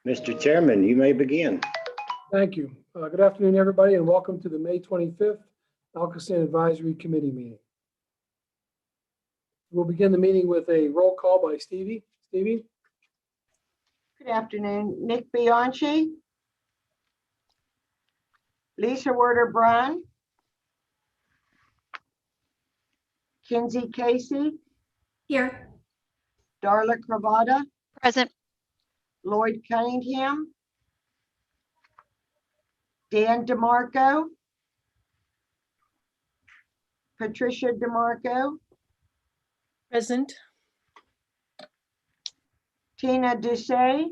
Mr. Chairman, you may begin. Thank you. Good afternoon, everybody, and welcome to the May 25th ALCOSAN Advisory Committee meeting. We'll begin the meeting with a roll call by Stevie. Stevie? Good afternoon. Nick Bianchi. Lisa Werder-Brun. Kinsey Casey. Here. Darla Cravata. Present. Lloyd Cunningham. Dan DeMarco. Patricia DeMarco. Present. Tina Doucet.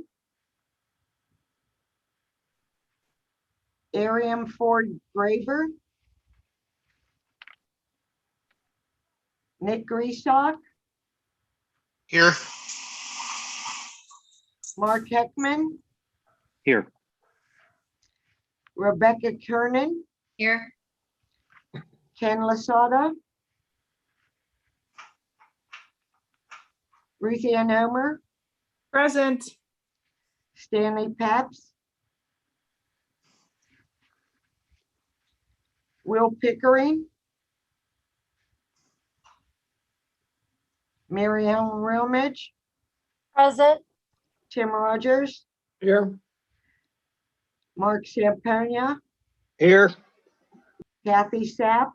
Ariam Ford Graver. Nick Griesstock. Here. Mark Heckman. Here. Rebecca Kernan. Here. Ken Lasada. Ruthie Ann Omer. Present. Stanley Paps. Will Pickering. Mary Ellen Realmage. Present. Tim Rogers. Here. Mark Samponia. Here. Kathy Sapp.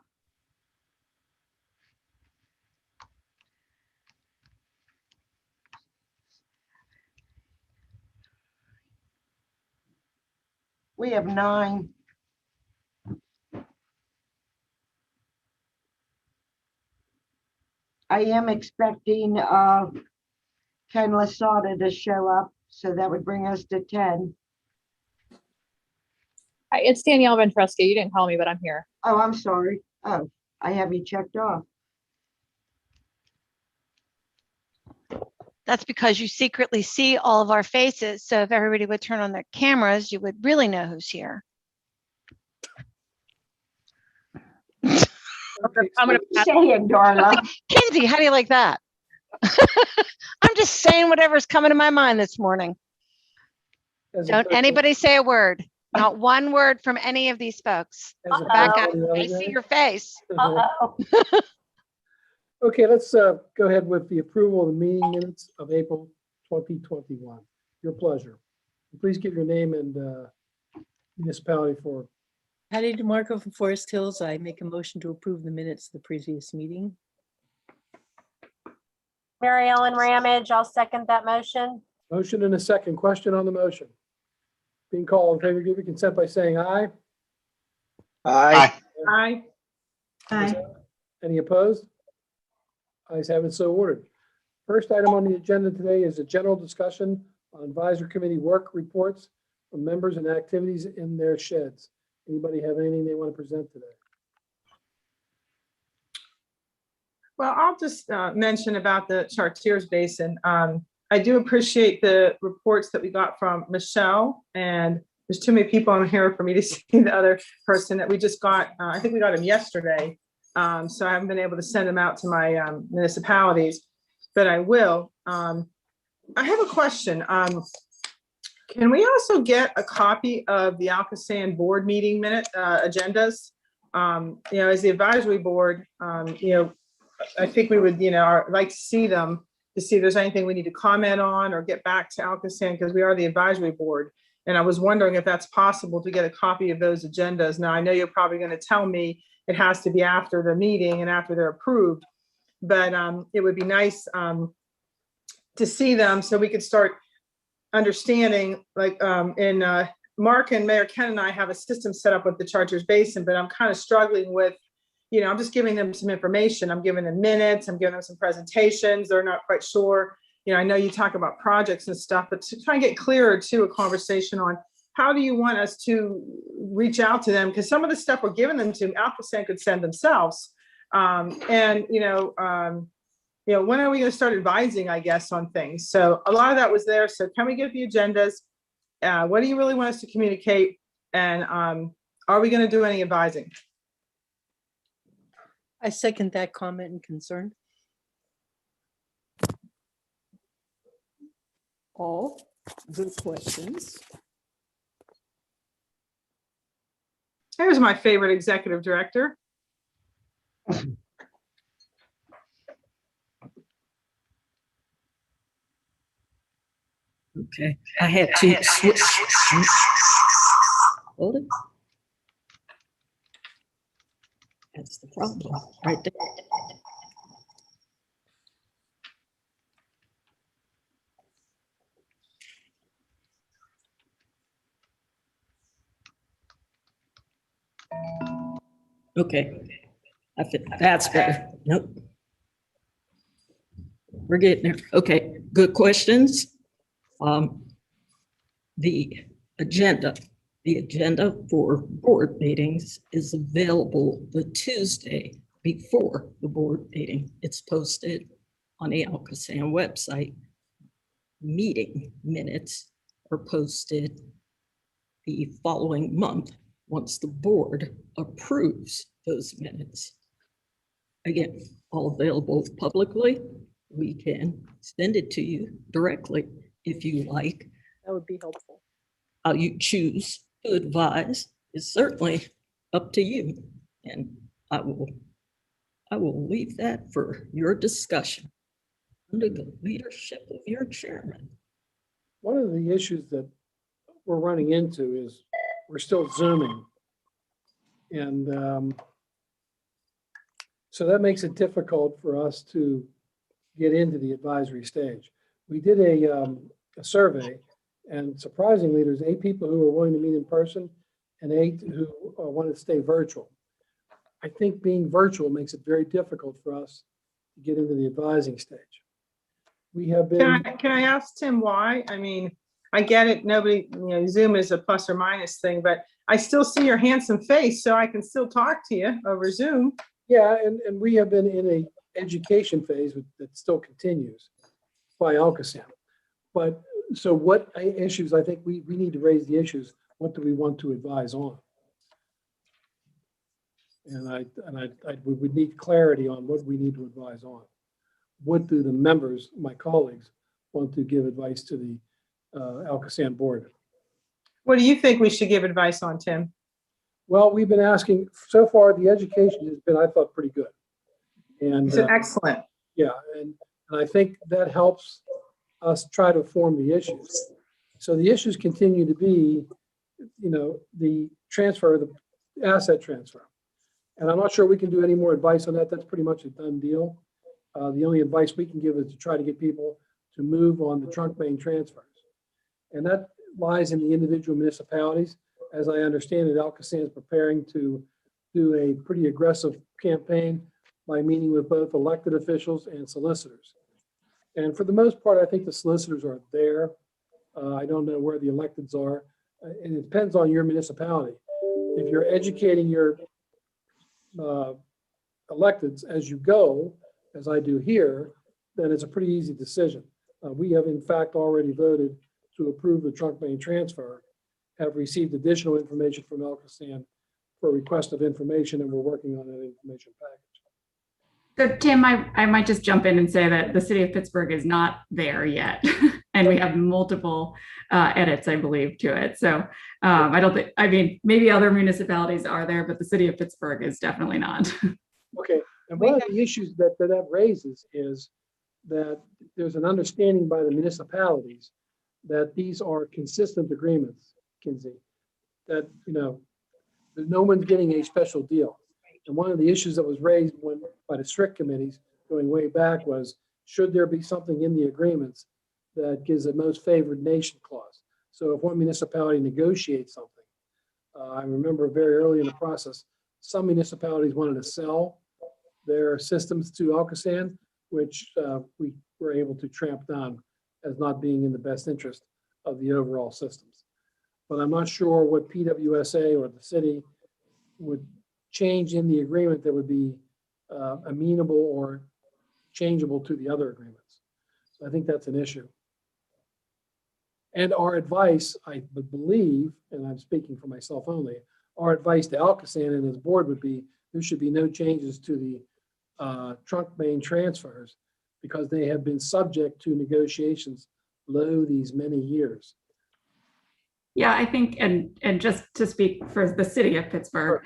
We have 9. I am expecting Ken Lasada to show up, so that would bring us to 10. Hi, it's Danielle Ventresca. You didn't call me, but I'm here. Oh, I'm sorry. Oh, I have you checked off. That's because you secretly see all of our faces. So if everybody would turn on their cameras, you would really know who's here. Okay, I'm gonna What are you saying, Darla? Kinsey, how do you like that? I'm just saying whatever's coming to my mind this morning. as a Don't personal- anybody say a word. Not one word from any of these folks. as a Rebecca, personal I see your face. Okay, let's go ahead with the approval of the meeting minutes of April 2021. Your pleasure. Please give your name and municipality for. Patty DeMarco from Forest Hills. I make a motion to approve the minutes of the previous meeting. Mary Ellen Ramage, I'll second that motion. Motion and a second. Question on the motion. Being called in favor, give your consent by saying aye. Aye. Aye. Any opposed? Ayes have it, so ordered. First item on the agenda today is a general discussion on advisory committee work reports from members and activities in their sheds. Anybody have anything they want to present today? Well, I'll just mention about the Chartiers Basin. I do appreciate the reports that we got from Michelle, and there's too many people on here for me to see the other person that we just got. I think we got him yesterday, so I haven't been able to send them out to my municipalities, but I will. I have a question. Can we also get a copy of the ALCOSAN board meeting minute agendas? As the advisory board, I think we would, like to see them to see if there's anything we need to comment on or get back to ALCOSAN, because we are the advisory board. And I was wondering if that's possible to get a copy of those agendas. Now, I know you're probably going to tell me it has to be after the meeting and after they're approved, but it would be nice to see them so we could start understanding, like Mark and Mayor Ken and I have a system set up with the Chartiers Basin, but I'm kind of struggling with, I'm just giving them some information. I'm giving them minutes. I'm giving them some presentations. They're not quite sure. I know you talk about projects and stuff, but to try and get clearer to a conversation on how do you want us to reach out to them? Because some of the stuff we're giving them to ALCOSAN could send themselves. When are we going to start advising, I guess, on things? So a lot of that was there. So can we get the agendas? What do you really want us to communicate? And are we going to do any advising? I second that comment and concern. All good questions. There's my favorite executive director. Okay, I had to switch. Hold it. That's the problem, right there. Okay, I think that's better. Nope. We're getting there. Okay, good questions. The agenda for board meetings is available the Tuesday before the board meeting. It's posted on the ALCOSAN website. Meeting minutes are posted the following month once the board approves those minutes. Again, all available publicly. We can send it to you directly if you like. That would be helpful. How you choose to advise is certainly up to you. And I will leave that for your discussion under the leadership of your chairman. One of the issues that we're running into is we're still Zooming. And so that makes it difficult for us to get into the advisory stage. We did a survey, and surprisingly, there's 8 people who are willing to meet in person and 8 who want to stay virtual. I think being virtual makes it very difficult for us to get into the advising stage. We have been. Can I ask Tim why? I mean, I get it. Nobody, Zoom is a plus or minus thing, but I still see your handsome face, so I can still talk to you over Zoom. Yeah, and we have been in a education phase that still continues by ALCOSAN. But so what issues, I think we need to raise the issues. What do we want to advise on? And we would need clarity on what we need to advise on. What do the members, my colleagues, want to give advice to the ALCOSAN board? What do you think we should give advice on, Tim? Well, we've been asking, so far the education has been, I thought, pretty good. And It's excellent. yeah, and I think that helps us try to form the issues. So the issues continue to be, the transfer, the asset transfer. And I'm not sure we can do any more advice on that. That's pretty much a done deal. The only advice we can give is to try to get people to move on the trunk main transfers. And that lies in the individual municipalities. As I understand it, ALCOSAN is preparing to do a pretty aggressive campaign by meeting with both elected officials and solicitors. And for the most part, I think the solicitors are there. I don't know where the electeds are. And it depends on your municipality. If you're educating your electeds as you go, as I do here, then it's a pretty easy decision. We have in fact already voted to approve the trunk main transfer, have received additional information from ALCOSAN for a request of information, and we're working on that information package. So Tim, I might just jump in and say that the city of Pittsburgh is not there yet. And we have multiple edits, I believe, to it. So I mean, maybe other municipalities are there, but the city of Pittsburgh is definitely not. Okay, and one of the issues that raises is that there's an understanding by the municipalities that these are consistent agreements, Kinsey, that, no one's getting a special deal. And one of the issues that was raised by the strict committees going way back was, should there be something in the agreements that gives a most favored nation clause? So if one municipality negotiates something, I remember very early in the process, some municipalities wanted to sell their systems to ALCOSAN, which we were able to tramp down as not being in the best interest of the overall systems. But I'm not sure what PWSA or the city would change in the agreement that would be amenable or changeable to the other agreements. So I think that's an issue. And our advice, I would believe, and I'm speaking for myself only, our advice to ALCOSAN and his board would be there should be no changes to the trunk main transfers because they have been subject to negotiations low these many years. Yeah, I think, and just to speak for the city of Pittsburgh,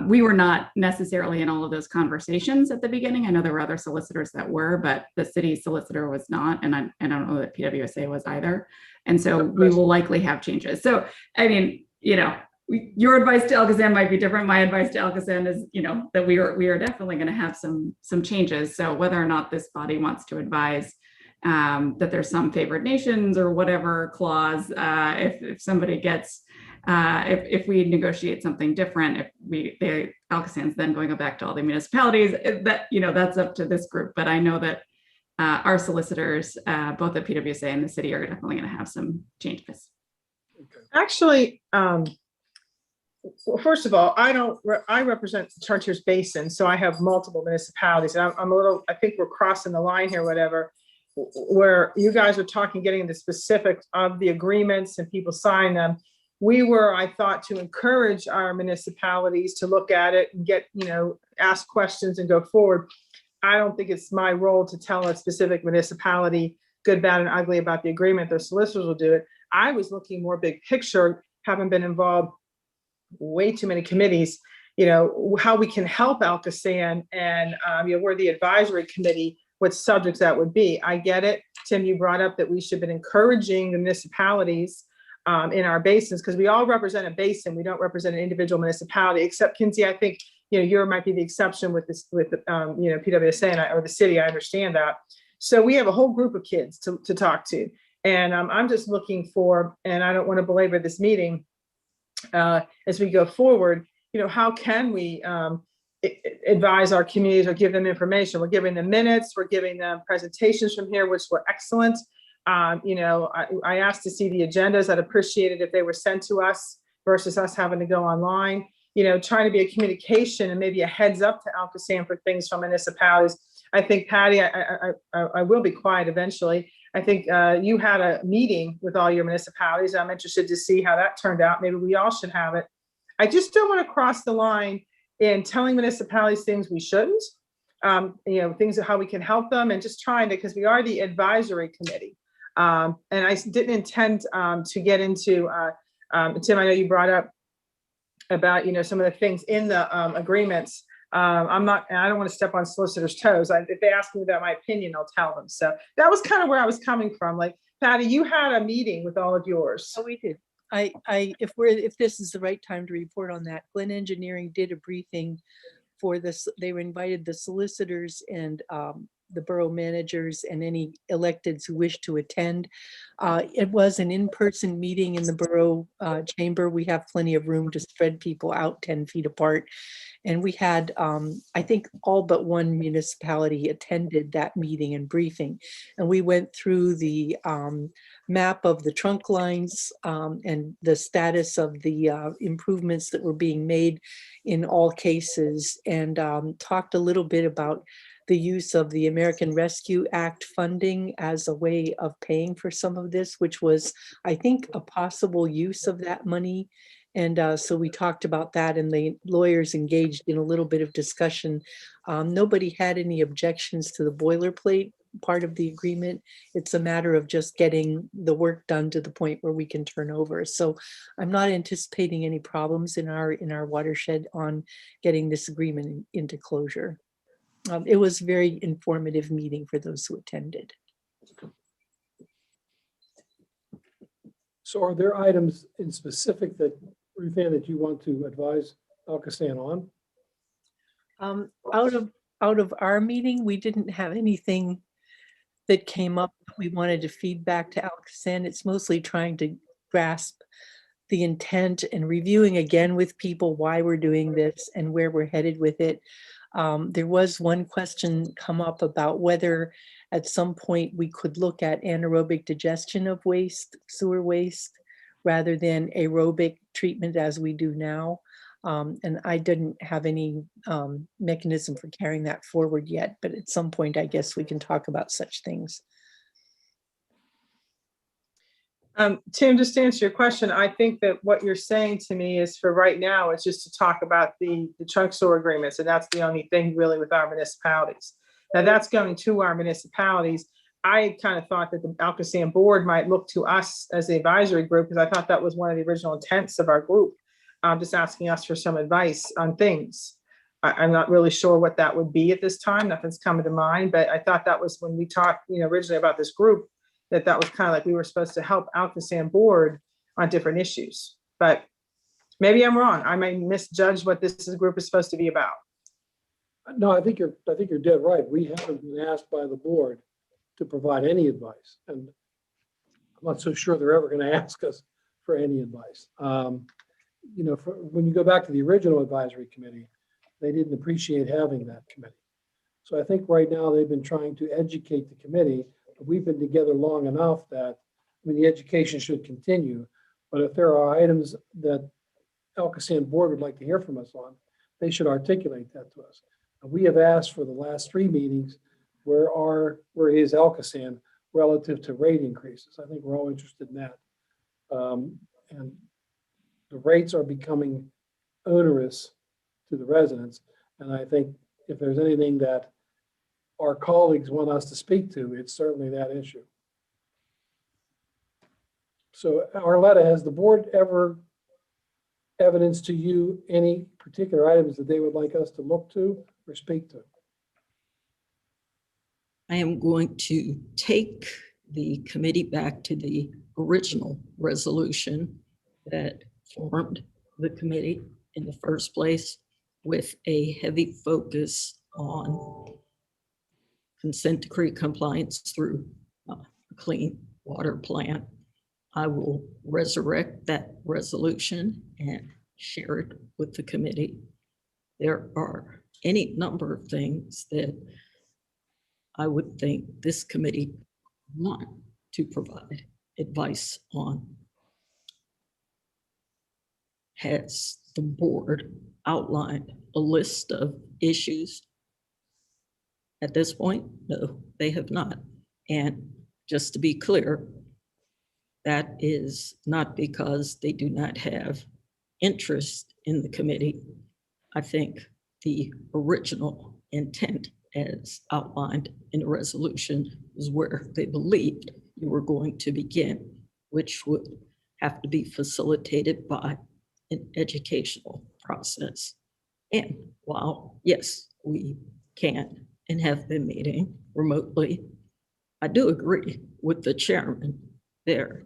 we were not necessarily in all of those conversations at the beginning. I know there were other solicitors that were, but the city solicitor was not, and I don't know that PWSA was either. And so we will likely have changes. So, I mean, you know, your advice to ALCOSAN might be different. My advice to ALCOSAN is, you know, that we are definitely going to have some changes. So whether or not this body wants to advise that there's some favored nations or whatever clause, if somebody gets, if we negotiate something different, if the ALCOSAN's then going back to all the municipalities, that, you know, that's up to this group. But I know that our solicitors, both at PWSA and the city, are definitely going to have some changes. Actually, well, first of all, I represent the Chartiers Basin, so I have multiple municipalities. And I'm a little, I think we're crossing the line here, whatever, where you guys are talking, getting into specifics of the agreements and people sign them. We were, I thought, to encourage our municipalities to look at it and get, you know, ask questions and go forward. I don't think it's my role to tell a specific municipality good, bad, and ugly about the agreement. The solicitors will do it. I was looking more big picture, having been involved way too many committees, you know, how we can help ALCOSAN and, you know, we're the advisory committee, what subjects that would be. I get it. Tim, you brought up that we should have been encouraging the municipalities in our basins, because we all represent a basin. We don't represent an individual municipality, except Kinsey, I think, you know, you might be the exception with this, with, you know, PWSA or the city. I understand that. So we have a whole group of kids to talk to. And I'm just looking for, and I don't want to belabor this meeting, as we go forward, you know, how can we advise our communities or give them information? We're giving them minutes, we're giving them presentations from here, which were excellent. You know, I asked to see the agendas. I'd appreciate it if they were sent to us versus us having to go online. You know, trying to be a communication and maybe a heads up to ALCOSAN for things from municipalities. I think, Patty, I will be quiet eventually. I think you had a meeting with all your municipalities. I'm interested to see how that turned out. Maybe we all should have it. I just don't want to cross the line in telling municipalities things we shouldn't, you know, things of how we can help them, and just trying to, because we are the advisory committee. And I didn't intend to get into, Tim, I know you brought up about, you know, some of the things in the agreements. I'm not, and I don't want to step on solicitors' toes. If they ask me about my opinion, I'll tell them. So that was kind of where I was coming from. Like, Patty, you had a meeting with all of yours. Oh, we did. If this is the right time to report on that, Glen Engineering did a briefing for this. They were invited the solicitors and the borough managers and any electeds who wish to attend. It was an in-person meeting in the borough chamber. We have plenty of room to spread people out 10 feet apart. And we had, I think all but one municipality attended that meeting and briefing. And we went through the map of the trunk lines and the status of the improvements that were being made in all cases, and talked a little bit about the use of the American Rescue Act funding as a way of paying for some of this, which was, I think, a possible use of that money. And so we talked about that, and the lawyers engaged in a little bit of discussion. Nobody had any objections to the boilerplate part of the agreement. It's a matter of just getting the work done to the point where we can turn over. So I'm not anticipating any problems in our watershed on getting this agreement into closure. It was a very informative meeting for those who attended. So are there items in specific that, Ruth Ann, that you want to advise ALCOSAN on? Out of our meeting, we didn't have anything that came up that we wanted to feed back to ALCOSAN. It's mostly trying to grasp the intent and reviewing again with people why we're doing this and where we're headed with it. There was one question come up about whether at some point we could look at anaerobic digestion of waste, sewer waste, rather than aerobic treatment as we do now. And I didn't have any mechanism for carrying that forward yet, but at some point, I guess we can talk about such things. Tim, just to answer your question, I think that what you're saying to me is for right now, it's just to talk about the trunk store agreements. And that's the only thing really with our municipalities. Now that's going to our municipalities. I kind of thought that the ALCOSAN board might look to us as the advisory group, because I thought that was one of the original intents of our group. Just asking us for some advice on things. I'm not really sure what that would be at this time. Nothing's coming to mind, but I thought that was when we talked, originally about this group, that was kind of like we were supposed to help ALCOSAN board on different issues. But maybe I'm wrong. I may misjudge what this group is supposed to be about. No, I think you're dead right. We haven't been asked by the board to provide any advice, and I'm not so sure they're ever going to ask us for any advice. When you go back to the original advisory committee, they didn't appreciate having that committee. So I think right now they've been trying to educate the committee. We've been together long enough that, the education should continue. But if there are items that ALCOSAN board would like to hear from us on, they should articulate that to us. And we have asked for the last 3 meetings, where is ALCOSAN relative to rate increases? I think we're all interested in that. And the rates are becoming onerous to the residents. And I think if there's anything that our colleagues want us to speak to, it's certainly that issue. So Arletta, has the board ever evidenced to you any particular items that they would like us to look to or speak to? I am going to take the committee back to the original resolution that formed the committee in the first place, with a heavy focus on consent decree compliance through a clean water plant. I will resurrect that resolution and share it with the committee. There are any number of things that I would think this committee want to provide advice on. Has the board outlined a list of issues? At this point, no, they have not. And just to be clear, that is not because they do not have interest in the committee. I think the original intent as outlined in the resolution was where they believed you were going to begin, which would have to be facilitated by an educational process. And while, yes, we can and have been meeting remotely, I do agree with the chairman there.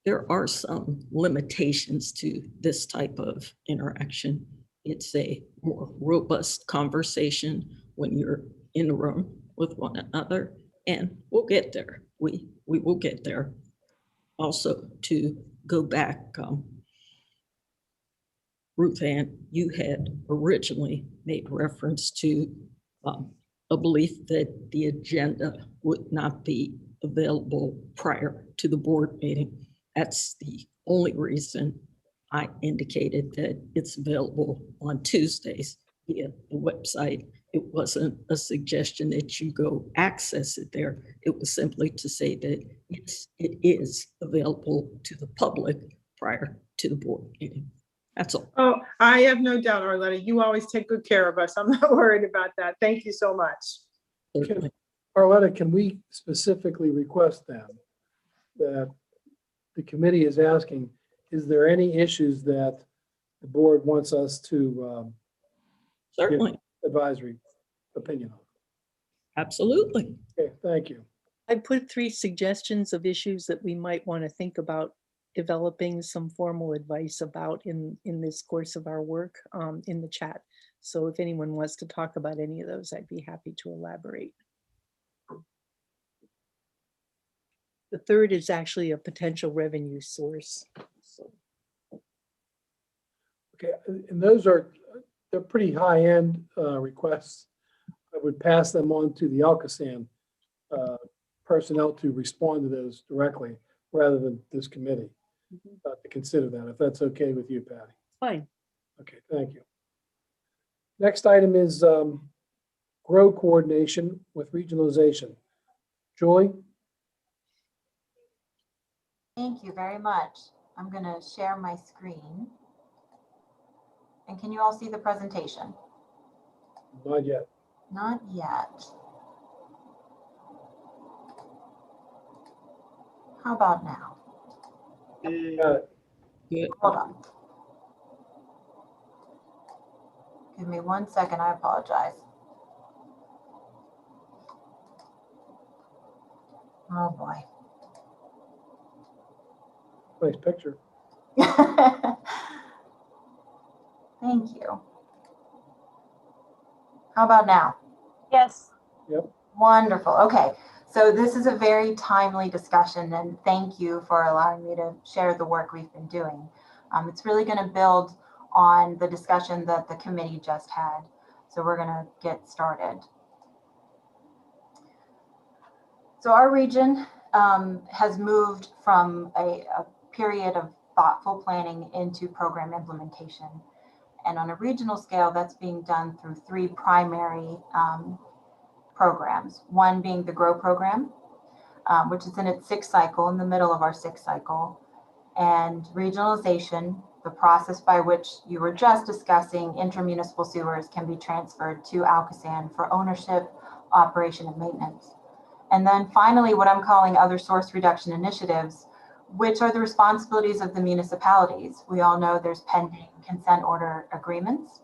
There are some limitations to this type of interaction. It's a more robust conversation when you're in the room with one another, and we'll get there. We will get there. Also, to go back, Ruth Ann, you had originally made reference to a belief that the agenda would not be available prior to the board meeting. That's the only reason I indicated that it's available on Tuesdays via the website. It wasn't a suggestion that you go access it there. It was simply to say that yes, it is available to the public prior to the board meeting. That's all. Oh, I have no doubt, Arletta, you always take good care of us. I'm not worried about that. Thank you so much. Certainly. Arletta, can we specifically request then that the committee is asking, is there any issues that the board wants us to Certainly. advisory opinion on? Absolutely. Okay, thank you. I put 3 suggestions of issues that we might want to think about developing some formal advice about in this course of our work in the chat. So if anyone wants to talk about any of those, I'd be happy to elaborate. The third is actually a potential revenue source. So. Okay, and they're pretty high-end requests. I would pass them on to the ALCOSAN personnel to respond to those directly rather than this committee to consider that, if that's okay with you, Patty. Fine. Okay, thank you. Next item is grow coordination with regionalization. Julie? Thank you very much. I'm going to share my screen. And can you all see the presentation? Not yet. Not yet. How about now? Got it. Good. Hold on. Give me 1 second. I apologize. Oh boy. Nice picture. Thank you. How about now? Yes. Yep. Wonderful. Okay. So this is a very timely discussion, and thank you for allowing me to share the work we've been doing. It's really going to build on the discussion that the committee just had. So we're going to get started. So our region has moved from a period of thoughtful planning into program implementation. And on a regional scale, that's being done through 3 primary programs. One being the GROW program, which is in its 6th cycle, in the middle of our 6th cycle. And regionalization, the process by which you were just discussing, intermunicipal sewers can be transferred to ALCOSAN for ownership, operation, and maintenance. And then finally, what I'm calling other source reduction initiatives, which are the responsibilities of the municipalities. We all know there's pending consent order agreements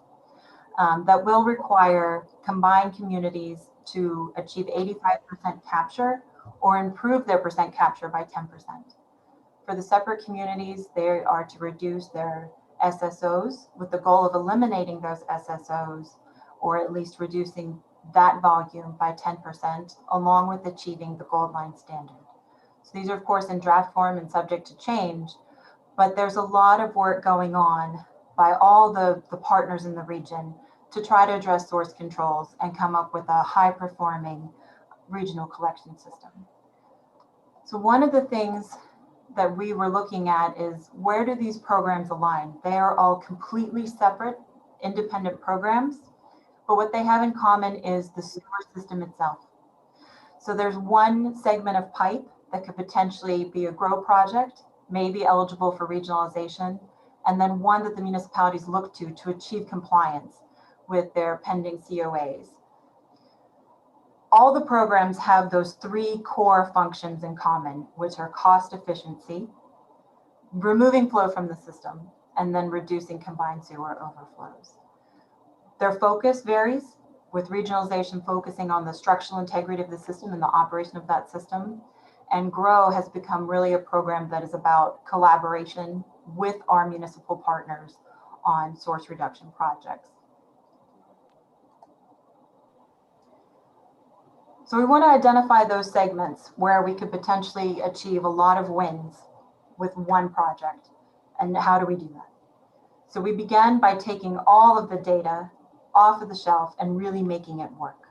that will require combined communities to achieve 85% capture or improve their percent capture by 10%. For the separate communities, they are to reduce their SSOs with the goal of eliminating those SSOs, or at least reducing that volume by 10%, along with achieving the gold line standard. So these are, of course, in draft form and subject to change, but there's a lot of work going on by all the partners in the region to try to address source controls and come up with a high-performing regional collection system. So one of the things that we were looking at is, where do these programs align? They are all completely separate, independent programs, but what they have in common is the sewer system itself. So there's one segment of pipe that could potentially be a GROW project, maybe eligible for regionalization, and then one that the municipalities look to achieve compliance with their pending COAs. All the programs have those 3 core functions in common, which are cost efficiency, removing flow from the system, and then reducing combined sewer overflows. Their focus varies, with regionalization focusing on the structural integrity of the system and the operation of that system. And GROW has become really a program that is about collaboration with our municipal partners on source reduction projects. So we want to identify those segments where we could potentially achieve a lot of wins with one project. And how do we do that? So we began by taking all of the data off of the shelf and really making it work.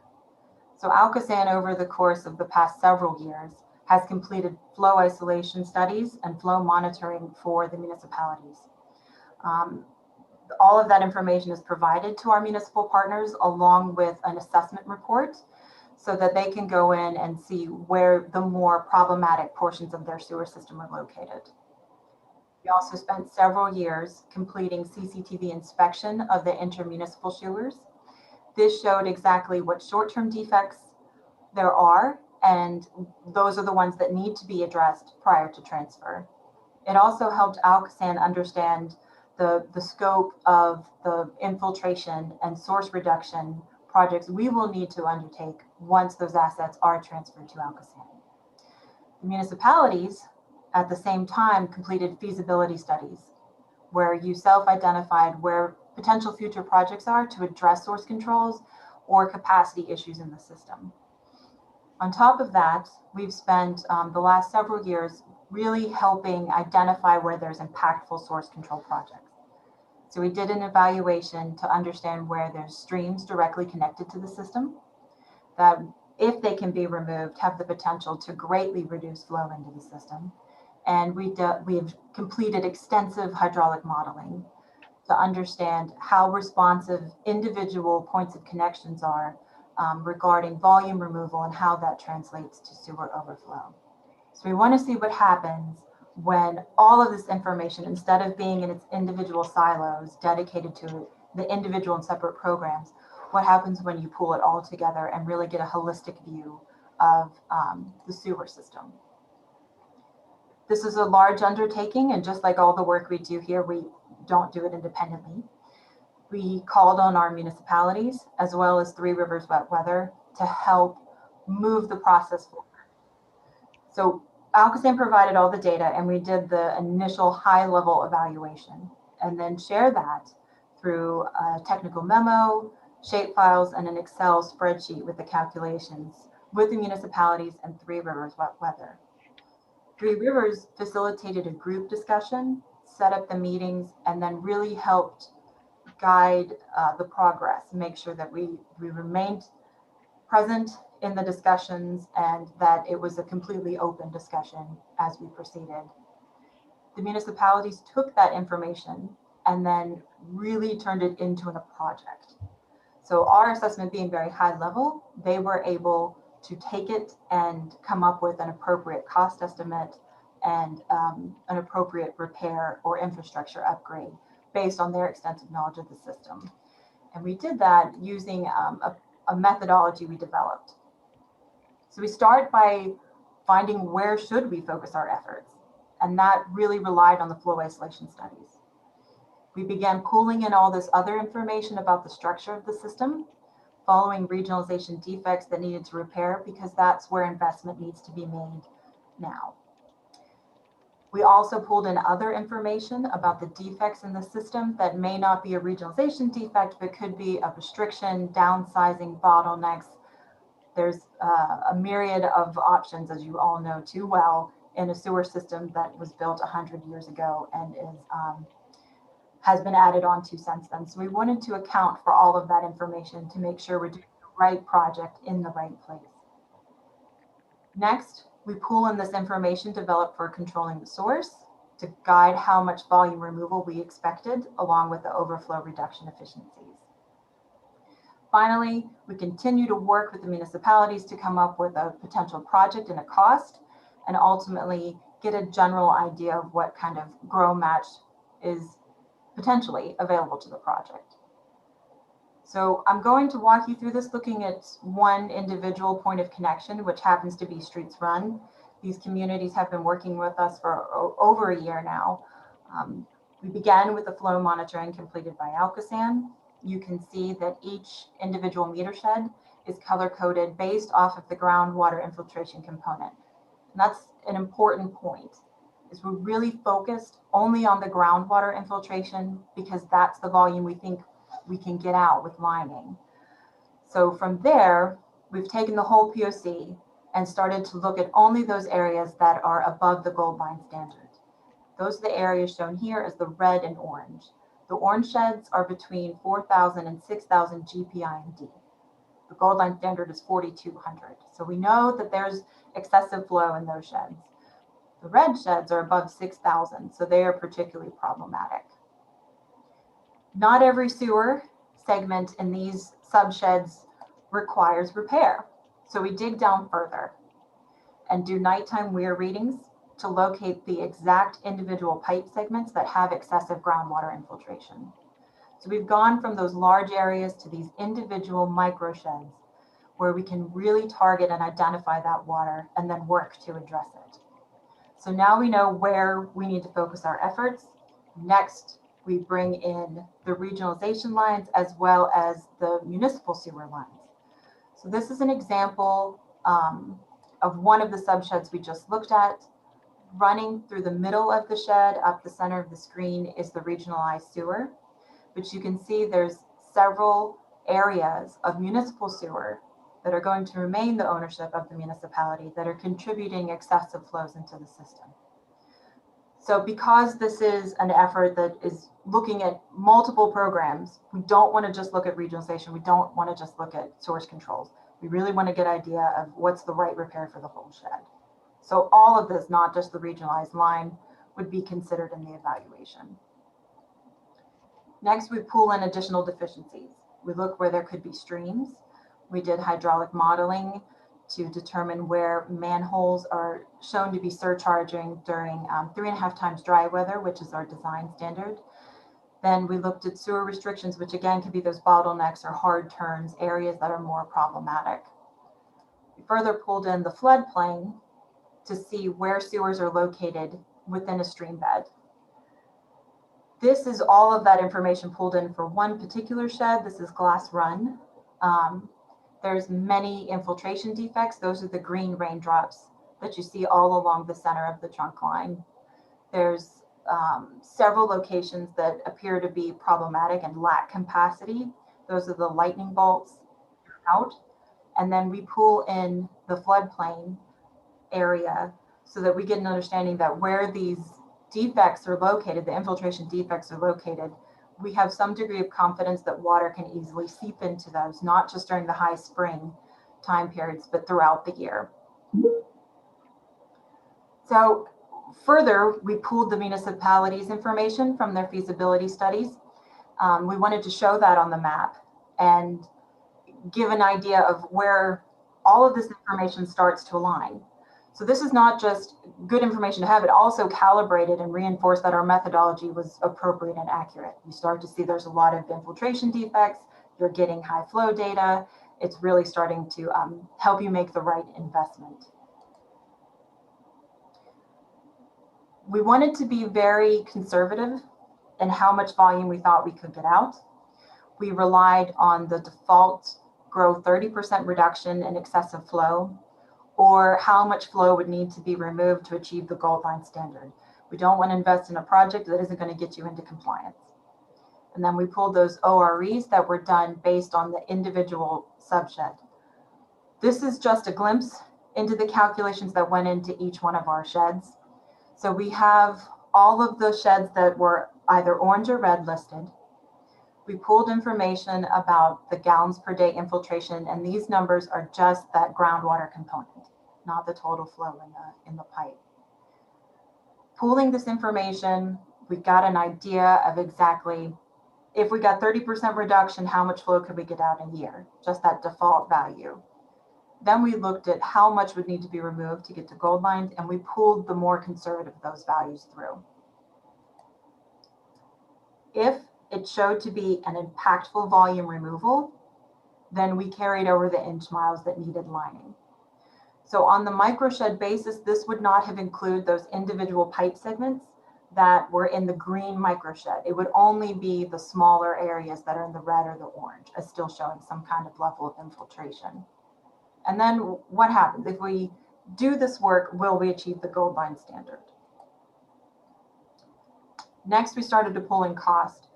So ALCOSAN, over the course of the past several years, has completed flow isolation studies and flow monitoring for the municipalities. All of that information is provided to our municipal partners along with an assessment report, so that they can go in and see where the more problematic portions of their sewer system are located. We also spent several years completing CCTV inspection of the intermunicipal sewers. This showed exactly what short-term defects there are, and those are the ones that need to be addressed prior to transfer. It also helped ALCOSAN understand the scope of the infiltration and source reduction projects we will need to undertake once those assets are transferred to ALCOSAN. The municipalities, at the same time, completed feasibility studies where you self-identified where potential future projects are to address source controls or capacity issues in the system. On top of that, we've spent the last several years really helping identify where there's impactful source control projects. So we did an evaluation to understand where there's streams directly connected to the system that, if they can be removed, have the potential to greatly reduce flow into the system. And we've completed extensive hydraulic modeling to understand how responsive individual points of connections are regarding volume removal and how that translates to sewer overflow. So we want to see what happens when all of this information, instead of being in its individual silos dedicated to the individual and separate programs, what happens when you pull it all together and really get a holistic view of the sewer system. This is a large undertaking, and just like all the work we do here, we don't do it independently. We called on our municipalities as well as Three Rivers Wet Weather to help move the process forward. So ALCOSAN provided all the data, and we did the initial high-level evaluation and then share that through a technical memo, shapefiles, and an Excel spreadsheet with the calculations with the municipalities and Three Rivers Wet Weather. Three Rivers facilitated a group discussion, set up the meetings, and then really helped guide the progress, make sure that we remained present in the discussions and that it was a completely open discussion as we proceeded. The municipalities took that information and then really turned it into a project. So our assessment being very high level, they were able to take it and come up with an appropriate cost estimate and an appropriate repair or infrastructure upgrade based on their extensive knowledge of the system. And we did that using a methodology we developed. So we start by finding where should we focus our efforts, and that really relied on the flow isolation studies. We began pulling in all this other information about the structure of the system, following regionalization defects that needed to repair, because that's where investment needs to be made now. We also pulled in other information about the defects in the system that may not be a regionalization defect, but could be a restriction, downsizing, bottlenecks. There's a myriad of options, as you all know too well, in a sewer system that was built 100 years ago and has been added on to since then. So we wanted to account for all of that information to make sure we're doing the right project in the right place. Next, we pull in this information developed for controlling the source to guide how much volume removal we expected, along with the overflow reduction efficiencies. Finally, we continue to work with the municipalities to come up with a potential project and a cost, and ultimately get a general idea of what kind of grow match is potentially available to the project. So I'm going to walk you through this looking at one individual point of connection, which happens to be Streets Run. These communities have been working with us for over a year now. We began with the flow monitoring completed by ALCOSAN. You can see that each individual meter shed is color-coded based off of the groundwater infiltration component. And that's an important point, is we're really focused only on the groundwater infiltration because that's the volume we think we can get out with lining. So from there, we've taken the whole POC and started to look at only those areas that are above the gold line standard. Those are the areas shown here as the red and orange. The orange sheds are between 4,000 and 6,000 GPIMD. The gold line standard is 4,200. So we know that there's excessive flow in those sheds. The red sheds are above 6,000, so they are particularly problematic. Not every sewer segment in these subsheds requires repair. So we dig down further and do nighttime weir readings to locate the exact individual pipe segments that have excessive groundwater infiltration. So we've gone from those large areas to these individual micro sheds where we can really target and identify that water and then work to address it. So now we know where we need to focus our efforts. Next, we bring in the regionalization lines as well as the municipal sewer lines. So this is an example of one of the subsheds we just looked at. Running through the middle of the shed, up the center of the screen, is the regionalized sewer. But you can see there's several areas of municipal sewer that are going to remain the ownership of the municipality that are contributing excessive flows into the system. So because this is an effort that is looking at multiple programs, we don't want to just look at regionalization. We don't want to just look at source controls. We really want to get an idea of what's the right repair for the whole shed. So all of this, not just the regionalized line, would be considered in the evaluation. Next, we pull in additional deficiencies. We look where there could be streams. We did hydraulic modeling to determine where manholes are shown to be surcharging during 3.5 times dry weather, which is our design standard. Then we looked at sewer restrictions, which again could be those bottlenecks or hard turns, areas that are more problematic. We further pulled in the floodplain to see where sewers are located within a stream bed. This is all of that information pulled in for one particular shed. This is Glass Run. There's many infiltration defects. Those are the green raindrops that you see all along the center of the trunk line. There's several locations that appear to be problematic and lack capacity. Those are the lightning bolts out. And then we pull in the floodplain area so that we get an understanding that where these defects are located, the infiltration defects are located, we have some degree of confidence that water can easily seep into those, not just during the high spring time periods, but throughout the year. So further, we pooled the municipalities' information from their feasibility studies. We wanted to show that on the map and give an idea of where all of this information starts to align. So this is not just good information to have, it also calibrated and reinforced that our methodology was appropriate and accurate. You start to see there's a lot of infiltration defects, you're getting high flow data, it's really starting to help you make the right investment. We wanted to be very conservative in how much volume we thought we could get out. We relied on the default grow 30% reduction in excessive flow, or how much flow would need to be removed to achieve the gold line standard. We don't want to invest in a project that isn't going to get you into compliance. And then we pulled those OREs that were done based on the individual subshed. This is just a glimpse into the calculations that went into each one of our sheds. So we have all of the sheds that were either orange or red listed. We pulled information about the gallons per day infiltration, and these numbers are just that groundwater component, not the total flow in the pipe. Pooling this information, we got an idea of exactly, if we got 30% reduction, how much flow could we get out in a year? Just that default value. Then we looked at how much would need to be removed to get to gold lines, and we pulled the more conservative of those values through. If it showed to be an impactful volume removal, then we carried over the inch miles that needed lining. So on the microshed basis, this would not have included those individual pipe segments that were in the green microshed. It would only be the smaller areas that are in the red or the orange as still showing some kind of level of infiltration. And then what happens? If we do this work, will we achieve the gold line standard? Next, we started to pull in cost.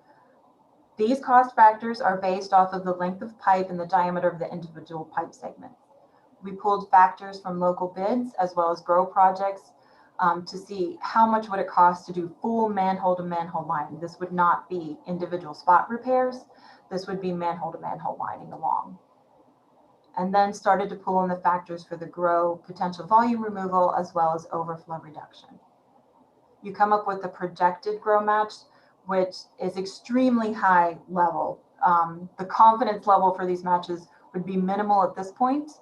These cost factors are based off of the length of pipe and the diameter of the individual pipe segment. We pulled factors from local bids as well as grow projects to see how much would it cost to do full manhole to manhole lining. This would not be individual spot repairs. This would be manhole to manhole lining along. And then started to pull in the factors for the grow potential volume removal as well as overflow reduction. You come up with a projected grow match, which is extremely high level. The confidence level for these matches would be minimal at this point,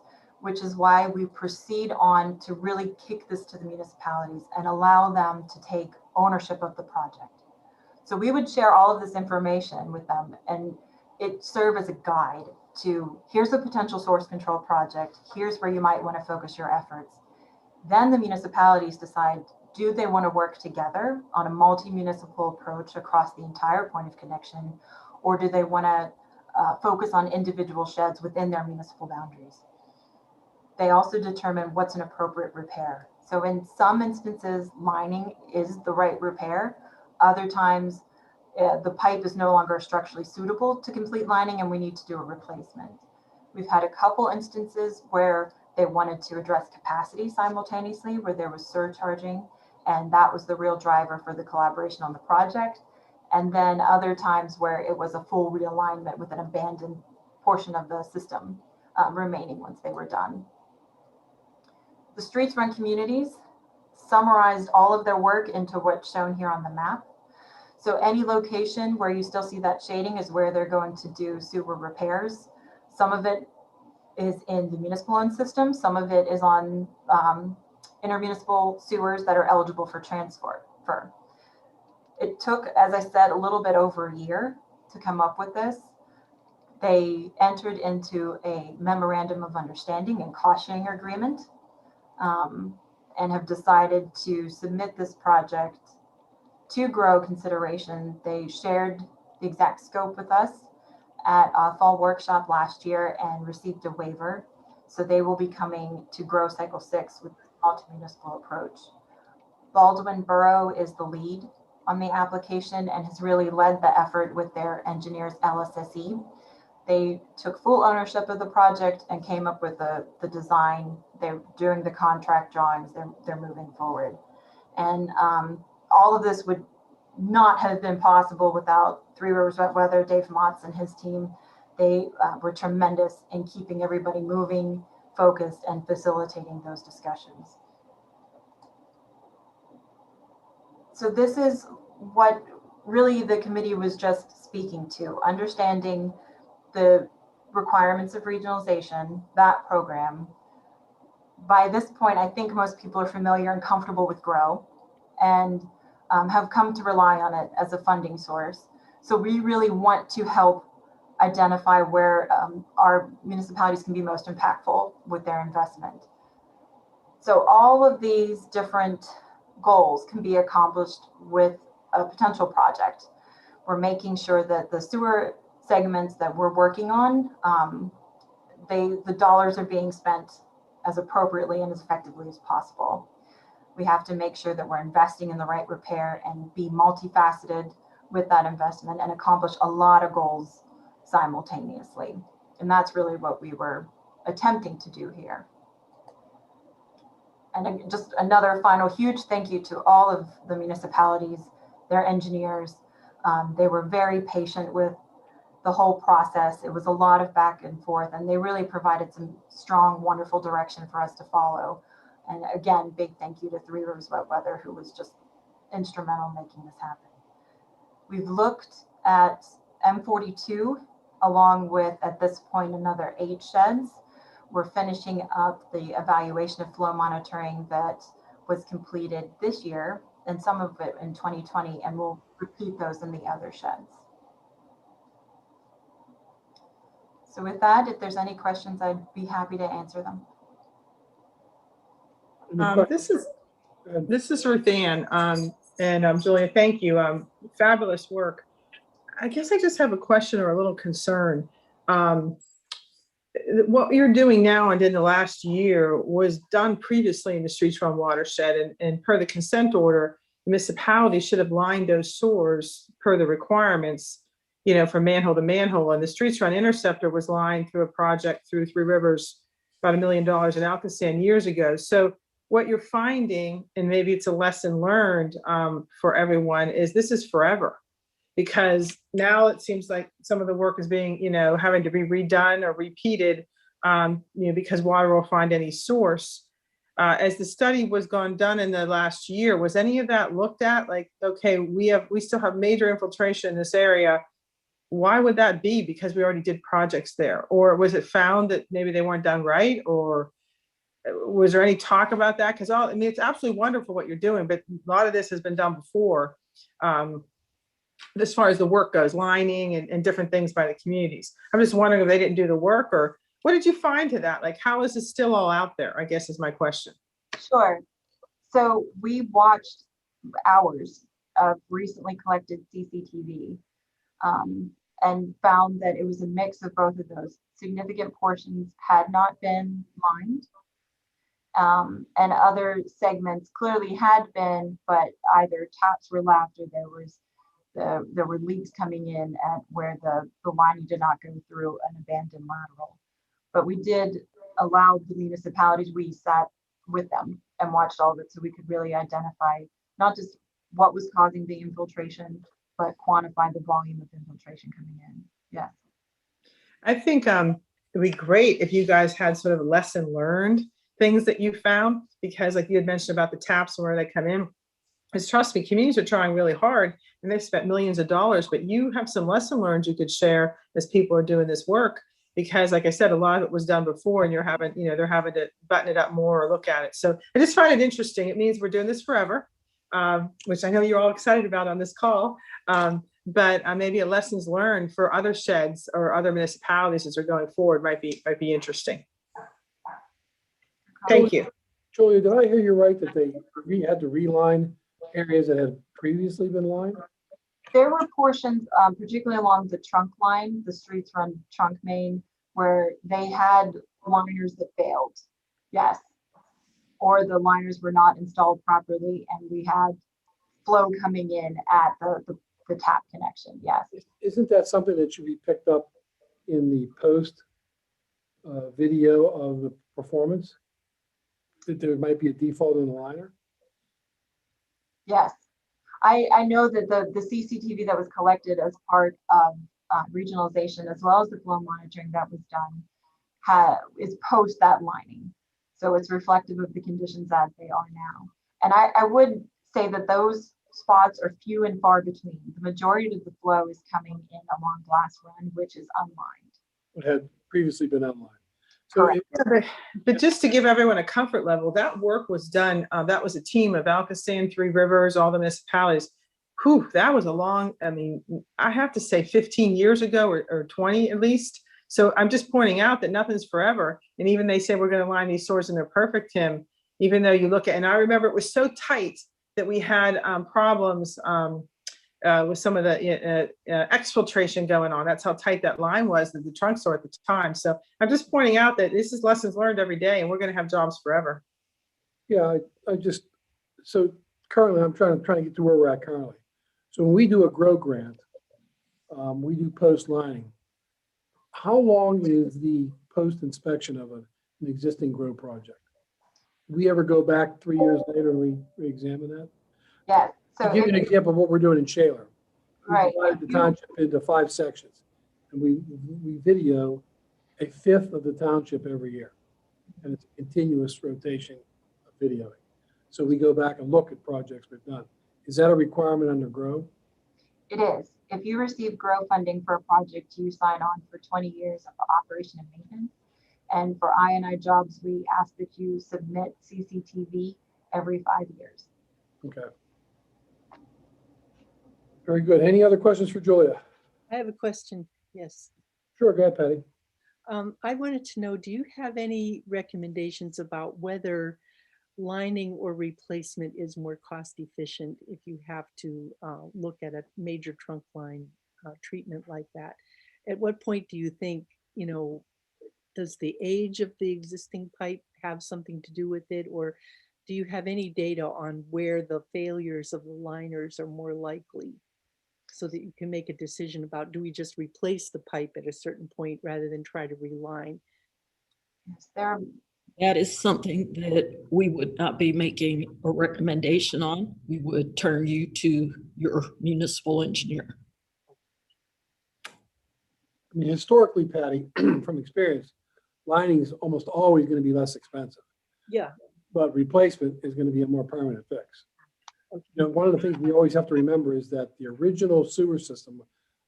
which is why we proceed on to really kick this to the municipalities and allow them to take ownership of the project. So we would share all of this information with them, and it serve as a guide to, here's a potential source control project, here's where you might want to focus your efforts. Then the municipalities decide, do they want to work together on a multi-municipal approach across the entire point of connection, or do they want to focus on individual sheds within their municipal boundaries? They also determine what's an appropriate repair. So in some instances, lining is the right repair. Other times, the pipe is no longer structurally suitable to complete lining and we need to do a replacement. We've had a couple instances where they wanted to address capacity simultaneously, where there was surcharging, and that was the real driver for the collaboration on the project. And then other times where it was a full realignment with an abandoned portion of the system remaining once they were done. The Streets Run Communities summarized all of their work into what's shown here on the map. So any location where you still see that shading is where they're going to do sewer repairs. Some of it is in the municipal owned system. Some of it is on intermunicipal sewers that are eligible for transfer. It took, as I said, a little bit over a year to come up with this. They entered into a memorandum of understanding and cost sharing agreement, and have decided to submit this project to grow consideration. They shared the exact scope with us at a fall workshop last year and received a waiver. So they will be coming to grow cycle 6 with a multi-municipal approach. Baldwin Borough is the lead on the application and has really led the effort with their engineers, LSSE. They took full ownership of the project and came up with the design. They're doing the contract drawings. They're moving forward. And all of this would not have been possible without Three Rivers Wet Weather, Dave Motz and his team. They were tremendous in keeping everybody moving, focused, and facilitating those discussions. So this is what really the committee was just speaking to, understanding the requirements of regionalization, that program. By this point, I think most people are familiar and comfortable with GROW and have come to rely on it as a funding source. So we really want to help identify where our municipalities can be most impactful with their investment. So all of these different goals can be accomplished with a potential project. We're making sure that the sewer segments that we're working on, the dollars are being spent as appropriately and as effectively as possible. We have to make sure that we're investing in the right repair and be multifaceted with that investment and accomplish a lot of goals simultaneously. And that's really what we were attempting to do here. And just another final huge thank you to all of the municipalities, their engineers. They were very patient with the whole process. It was a lot of back and forth, and they really provided some strong, wonderful direction for us to follow. And again, big thank you to Three Rivers Wet Weather, who was just instrumental in making this happen. We've looked at M42 along with, at this point, another 8 sheds. We're finishing up the evaluation of flow monitoring that was completed this year, and some of it in 2020, and we'll repeat those in the other sheds. So with that, if there's any questions, I'd be happy to answer them. This is Ruth Ann, and Julia, thank you. Fabulous work. I guess I just have a question or a little concern. What you're doing now and in the last year was done previously in the Streets Run watershed, and per the consent order, the municipality should have lined those sewers per the requirements, you know, from manhole to manhole. And the Streets Run interceptor was lined through a project through Three Rivers, about $1 million at ALCOSAN years ago. So what you're finding, and maybe it's a lesson learned for everyone, is this is forever. Because now it seems like some of the work is being, you know, having to be redone or repeated, you know, because water will find any source. As the study was done in the last year, was any of that looked at? Like, okay, we still have major infiltration in this area. Why would that be? Because we already did projects there. Or was it found that maybe they weren't done right? Or was there any talk about that? Because I mean, it's absolutely wonderful what you're doing, but a lot of this has been done before. As far as the work goes, lining and different things by the communities. I'm just wondering if they didn't do the work, or what did you find to that? Like, how is it still all out there, I guess is my question. Sure. So we watched hours of recently collected CCTV and found that it was a mix of both of those. Significant portions had not been mined, and other segments clearly had been, but either taps were left or there were leaks coming in at where the lining did not go through an abandoned lateral. But we did allow the municipalities, we sat with them and watched all of it so we could really identify not just what was causing the infiltration, but quantify the volume of infiltration coming in. Yes. I think it'd be great if you guys had sort of a lesson learned things that you found, because like you had mentioned about the taps and where they come in. Because trust me, communities are trying really hard and they've spent millions of dollars, but you have some lesson learned you could share as people are doing this work, because like I said, a lot of it was done before and they're having to button it up more or look at it. So I just find it interesting. It means we're doing this forever, which I know you're all excited about on this call. But maybe a lessons learned for other sheds or other municipalities as they're going forward might be interesting. Thank you. Julia, did I hear you right that they had to reline areas that had previously been lined? There were portions, particularly along the trunk line, the streets run trunk main, where they had liners that failed. Yes. Or the liners were not installed properly and we had flow coming in at the tap connection. Yes. Isn't that something that should be picked up in the post video of the performance? That there might be a default in the liner? Yes. I know that the CCTV that was collected as part of regionalization, as well as the flow monitoring that was done, is post that lining. So it's reflective of the conditions as they are now. And I would say that those spots are few and far between. The majority of the flow is coming in along Glass Run, which is unlined. It had previously been unlined. So but just to give everyone a comfort level, that work was done. That was a team of ALCOSAN, Three Rivers, all the municipalities. Whew, that was a long, I mean, I have to say 15 years ago or 20 at least. So I'm just pointing out that nothing's forever. And even they say we're going to line these stores and they're perfect, Tim, even though you look at, and I remember it was so tight that we had problems with some of the exfiltration going on. That's how tight that line was at the trunk store at the time. So I'm just pointing out that this is lessons learned every day and we're going to have jobs forever. yeah, so currently I'm trying to get to where we're at currently. So when we do a grow grant, we do post lining. How long is the post inspection of an existing grow project? Do we ever go back 3 years later and re-examine that? Yes. So To give you an example of what we're doing in Shaler, we right. divided the township into 5 sections, and we video a fifth of the township every year, and it's a continuous rotation of videoing. So we go back and look at projects we've done. Is that a requirement under GROW? It is. If you receive GROW funding for a project, you sign on for 20 years of operation and maintenance. And for I&I jobs, we ask that you submit CCTV every 5 years. Okay. Very good. Any other questions for Julia? I have a question. Yes. Sure, go ahead, Patty. I wanted to know, do you have any recommendations about whether lining or replacement is more cost efficient if you have to look at a major trunk line treatment like that? At what point do you think, does the age of the existing pipe have something to do with it? Or do you have any data on where the failures of the liners are more likely, so that you can make a decision about, do we just replace the pipe at a certain point rather than try to reline? Yes, that is something that we would not be making a recommendation on. We would turn you to your municipal engineer. I mean, historically, Patty, from experience, lining is almost always going to be less expensive. Yeah. But replacement is going to be a more permanent fix. One of the things we always have to remember is that the original sewer system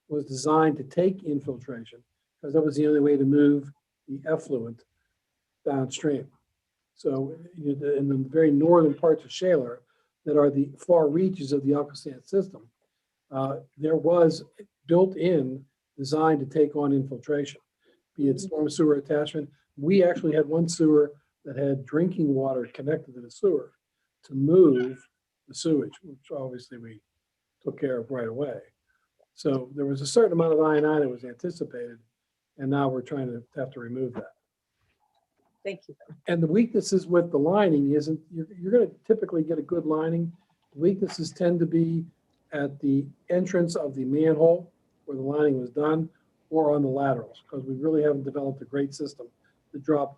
was designed to take infiltration because that was the only way to move the effluent downstream. So in the very northern parts of Shaler that are the far reaches of the ALCOSAN system, there was built-in design to take on infiltration, be it storm sewer attachment. We actually had one sewer that had drinking water connected to the sewer to move the sewage, which obviously we took care of right away. So there was a certain amount of I&I that was anticipated, and now we're trying to have to remove that. Thank you. And the weaknesses with the lining isn't, you're going to typically get a good lining. The weaknesses tend to be at the entrance of the manhole where the lining was done, or on the laterals, because we really haven't developed a great system to drop,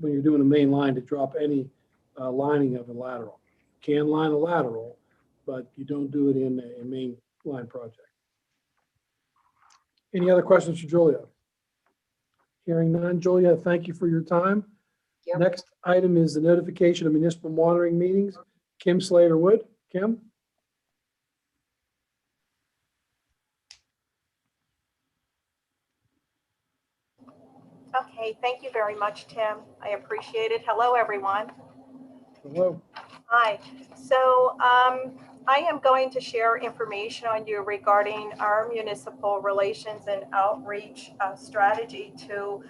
when you're doing a main line, to drop any lining of a lateral. You can line a lateral, but you don't do it in a main line project. Any other questions for Julia? Hearing none, Julia, thank you for your time. Yep. Next item is the notification of municipal monitoring meetings. Kim Slater-Wood. Kim? Hey, thank you very much, Tim. I appreciate it. Hello, everyone. Hello. Hi. So I am going to share information on you regarding our municipal relations and outreach strategy to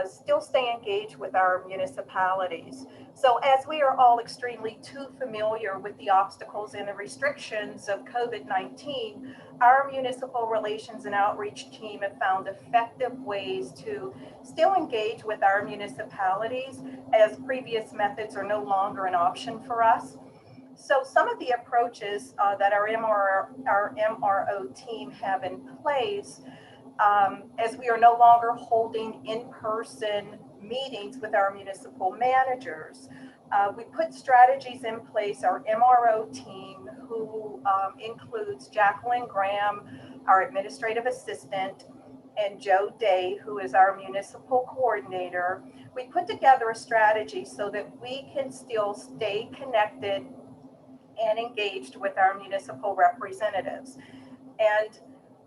still stay engaged with our municipalities. So as we are all extremely too familiar with the obstacles and the restrictions of COVID-19, our municipal relations and outreach team have found effective ways to still engage with our municipalities as previous methods are no longer an option for us. So some of the approaches that our MRO team have in place, as we are no longer holding in-person meetings with our municipal managers, we put strategies in place. Our MRO team, who includes Jacqueline Graham, our administrative assistant, and Joe Day, who is our municipal coordinator, we put together a strategy so that we can still stay connected and engaged with our municipal representatives. And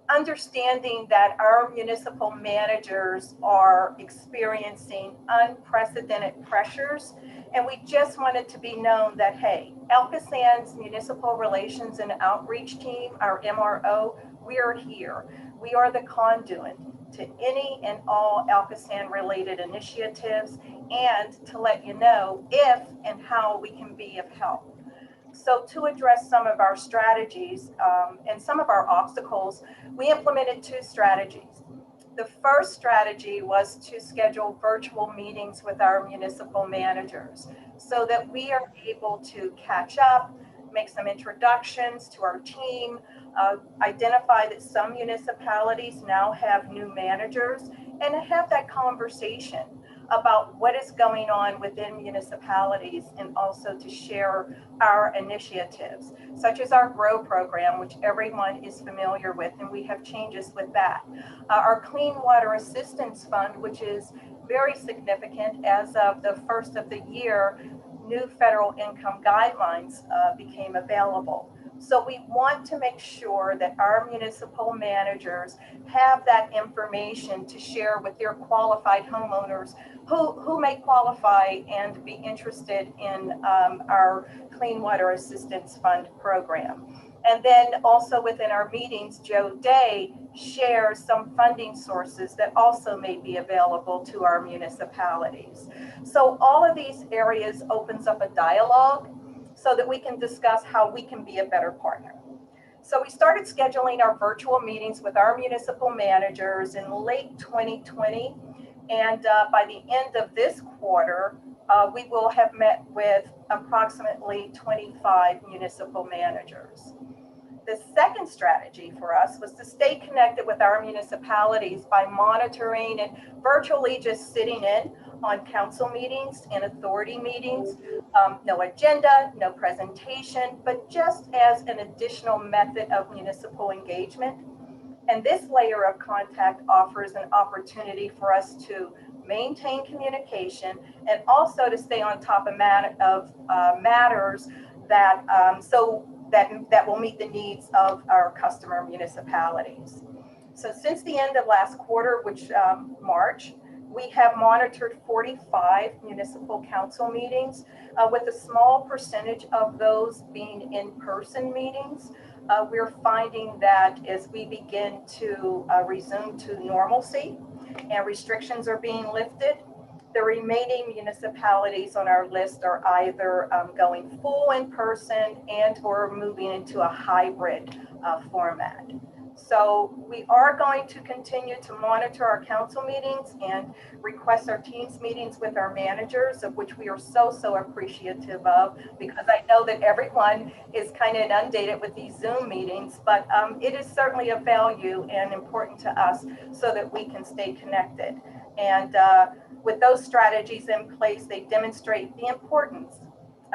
understanding that our municipal managers are experiencing unprecedented pressures. And we just wanted to be known that, hey, ALCOSAN's Municipal Relations and Outreach Team, our MRO, we are here. We are the conduit to any and all ALCOSAN related initiatives, and to let you know if and how we can be of help. So to address some of our strategies and some of our obstacles, we implemented two strategies. The first strategy was to schedule virtual meetings with our municipal managers so that we are able to catch up, make some introductions to our team, identify that some municipalities now have new managers, and have that conversation about what is going on within municipalities, and also to share our initiatives, such as our GROW program, which everyone is familiar with, and we have changes with that. Our Clean Water Assistance Fund, which is very significant. As of the first of the year, new federal income guidelines became available. So we want to make sure that our municipal managers have that information to share with their qualified homeowners who may qualify and be interested in our Clean Water Assistance Fund program. And then also within our meetings, Joe Day shares some funding sources that also may be available to our municipalities. So all of these areas opens up a dialogue so that we can discuss how we can be a better partner. So we started scheduling our virtual meetings with our municipal managers in late 2020. And by the end of this quarter, we will have met with approximately 25 municipal managers. The second strategy for us was to stay connected with our municipalities by monitoring and virtually just sitting in on council meetings and authority meetings. No agenda, no presentation, but just as an additional method of municipal engagement. And this layer of contact offers an opportunity for us to maintain communication and also to stay on top of matters that that will meet the needs of our customer municipalities. So since the end of last quarter, which March, we have monitored 45 municipal council meetings, with a small percentage of those being in-person meetings. We're finding that as we begin to resume to normalcy and restrictions are being lifted, the remaining municipalities on our list are either going full in person and or moving into a hybrid format. So we are going to continue to monitor our council meetings and request our teams meetings with our managers, of which we are so appreciative of, because I know that everyone is kind of inundated with these Zoom meetings, but it is certainly of value and important to us so that we can stay connected. And with those strategies in place, they demonstrate the importance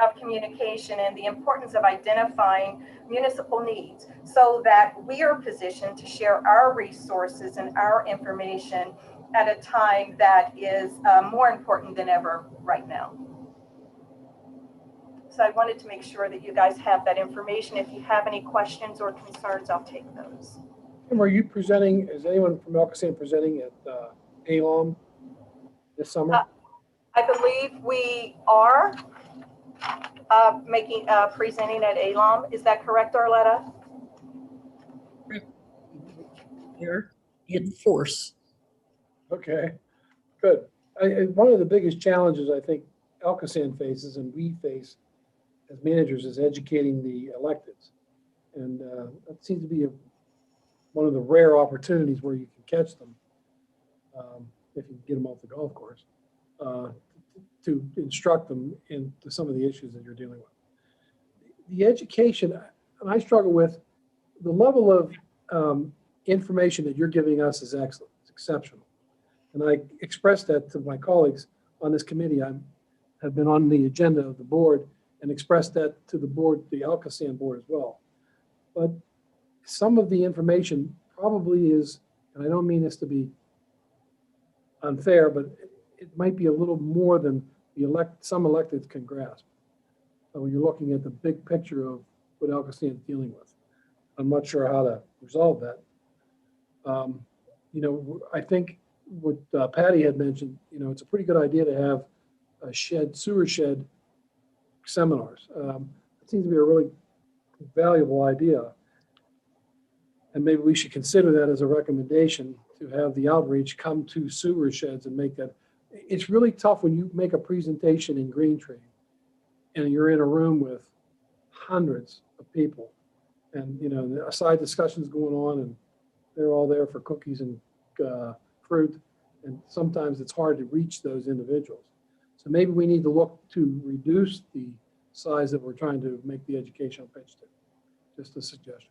of communication and the importance of identifying municipal needs so that we are positioned to share our resources and our information at a time that is more important than ever right now. So I wanted to make sure that you guys have that information. If you have any questions or concerns, I'll take those. Tim, are you presenting, is anyone from ALCOSAN presenting at ALOM? this summer? I believe we are presenting at ALOM. Is that correct, Arletta? They're in force. Okay, good. One of the biggest challenges I think ALCOSAN faces and we face as managers is educating the electeds. And that seems to be one of the rare opportunities where you can catch them, if you get them off the golf course, to instruct them into some of the issues that you're dealing with. The education, and I struggle with, the level of information that you're giving us is excellent, it's exceptional. And I expressed that to my colleagues on this committee. I have been on the agenda of the board and expressed that to the board, the ALCOSAN board as well. But some of the information probably is, and I don't mean this to be unfair, but it might be a little more than some electeds can grasp. So when you're looking at the big picture of what ALCOSAN is dealing with, I'm not sure how to resolve that. I think what Patty had mentioned, it's a pretty good idea to have a sewer shed seminars. It seems to be a really valuable idea. And maybe we should consider that as a recommendation to have the outreach come to sewer sheds and make that. It's really tough when you make a presentation in Green Tree and you're in a room with hundreds of people and, the side discussions going on and they're all there for cookies and fruit. And sometimes it's hard to reach those individuals. So maybe we need to look to reduce the size that we're trying to make the educational pitch to. Just a suggestion.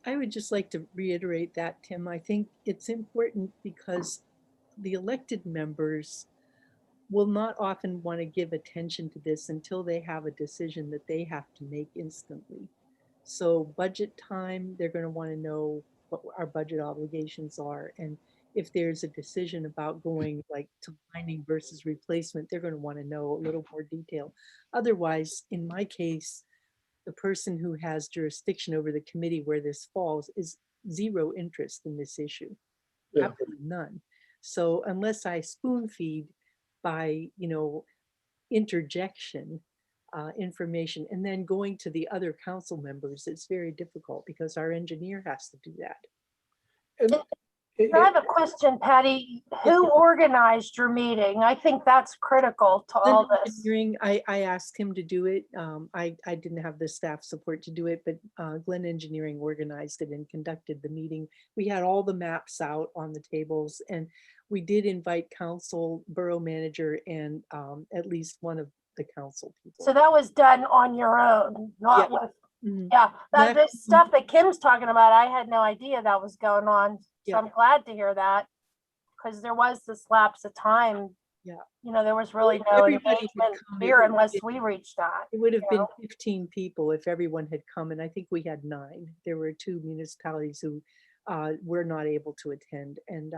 I would just like to reiterate that, Tim. I think it's important because the elected members will not often want to give attention to this until they have a decision that they have to make instantly. So budget time, they're going to want to know what our budget obligations are. And if there's a decision about going like to mining versus replacement, they're going to want to know a little more detail. Otherwise, in my case, the person who has jurisdiction over the committee where this falls is zero interest in this issue. Yeah. Absolutely none. So unless I spoon feed by, interjection information and then going to the other council members, it's very difficult because our engineer has to do that. And I have a question, Patty. Who organized your meeting? I think that's critical to all this. Engineering, I asked him to do it. I didn't have the staff support to do it, but Glenn Engineering organized it and conducted the meeting. We had all the maps out on the tables and we did invite council, borough manager, and at least one of the council people. So that was done on your own, not with, this stuff that Kim's talking about, I had no idea that was going on. So I'm glad to hear that because there was this lapse of time. Yeah. There was really no engagement here unless we reached out. It would have been 15 people if everyone had come. And I think we had 9. There were 2 municipalities who were not able to attend. And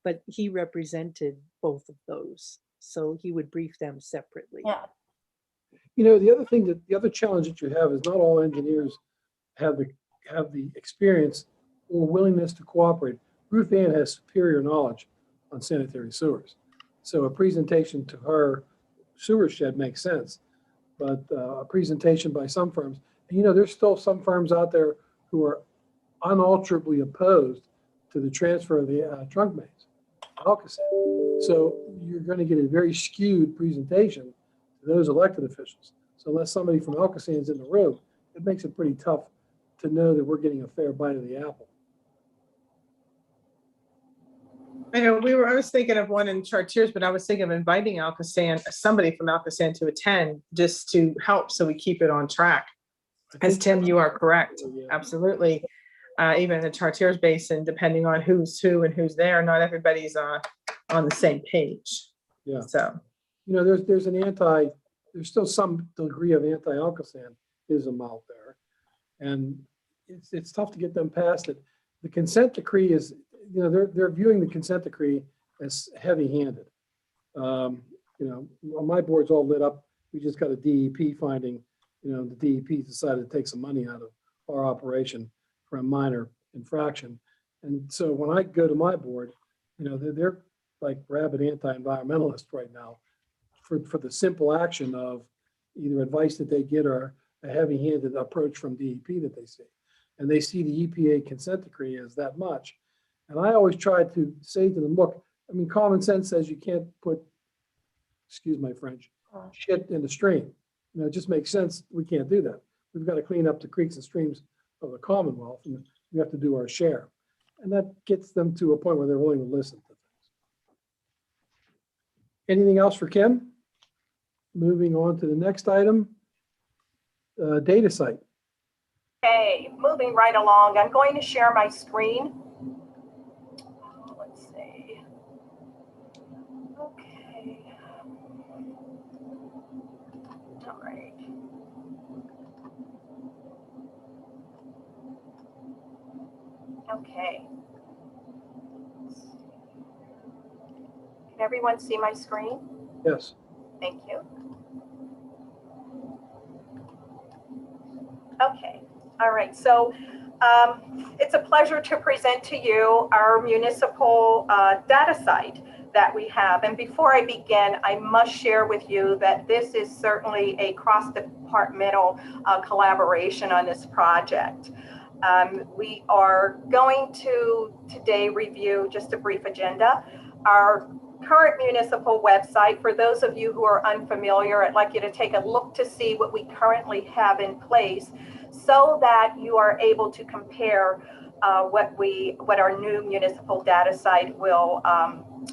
but he represented both of those. So he would brief them separately. Yeah. The other challenge that you have is not all engineers have the experience or willingness to cooperate. Ruth Ann has superior knowledge on sanitary sewers. So a presentation to her sewer shed makes sense, but a presentation by some firms, and there's still some firms out there who are unalterably opposed to the transfer of the trunk mains, ALCOSAN. So you're going to get a very skewed presentation to those elected officials. So unless somebody from ALCOSAN is in the room, it makes it pretty tough to know that we're getting a fair bite of the apple. I know I was thinking of one in Chartiers, but I was thinking of inviting somebody from ALCOSAN to attend just to help so we keep it on track. As Tim, you are correct. Absolutely. Even the Chartiers Basin, depending on who's who and who's there, not everybody's on the same page. Yeah. So, there's still some degree of anti-ALCOSAN-ism out there. And it's tough to get them past it. The consent decree is, they're viewing the consent decree as heavy-handed. My board's all lit up. We just got a DEP finding, the DEP decided to take some money out of our operation for a minor infraction. And so when I go to my board, they're like rabid anti-environmentalist right now for the simple action of either advice that they get or a heavy-handed approach from DEP that they see. And they see the EPA consent decree as that much. And I always try to say to them, look, I mean, common sense says you can't put, excuse my French, shit in the stream. You know, it just makes sense. We can't do that. We've got to clean up the creeks and streams of the Commonwealth, and we have to do our share. And that gets them to a point where they're willing to listen to things. Anything else for Kim? Moving on to the next item, data site. Okay, moving right along. I'm going to share my screen. Let's see. Okay. All right. Okay. Can everyone see my screen? Yes. Thank you. Okay. All right. So it's a pleasure to present to you our municipal data site that we have. And before I begin, I must share with you that this is certainly a cross-departmental collaboration on this project. We are going to today review just a brief agenda. Our current municipal website, for those of you who are unfamiliar, I'd like you to take a look to see what we currently have in place so that you are able to compare what our new municipal data site will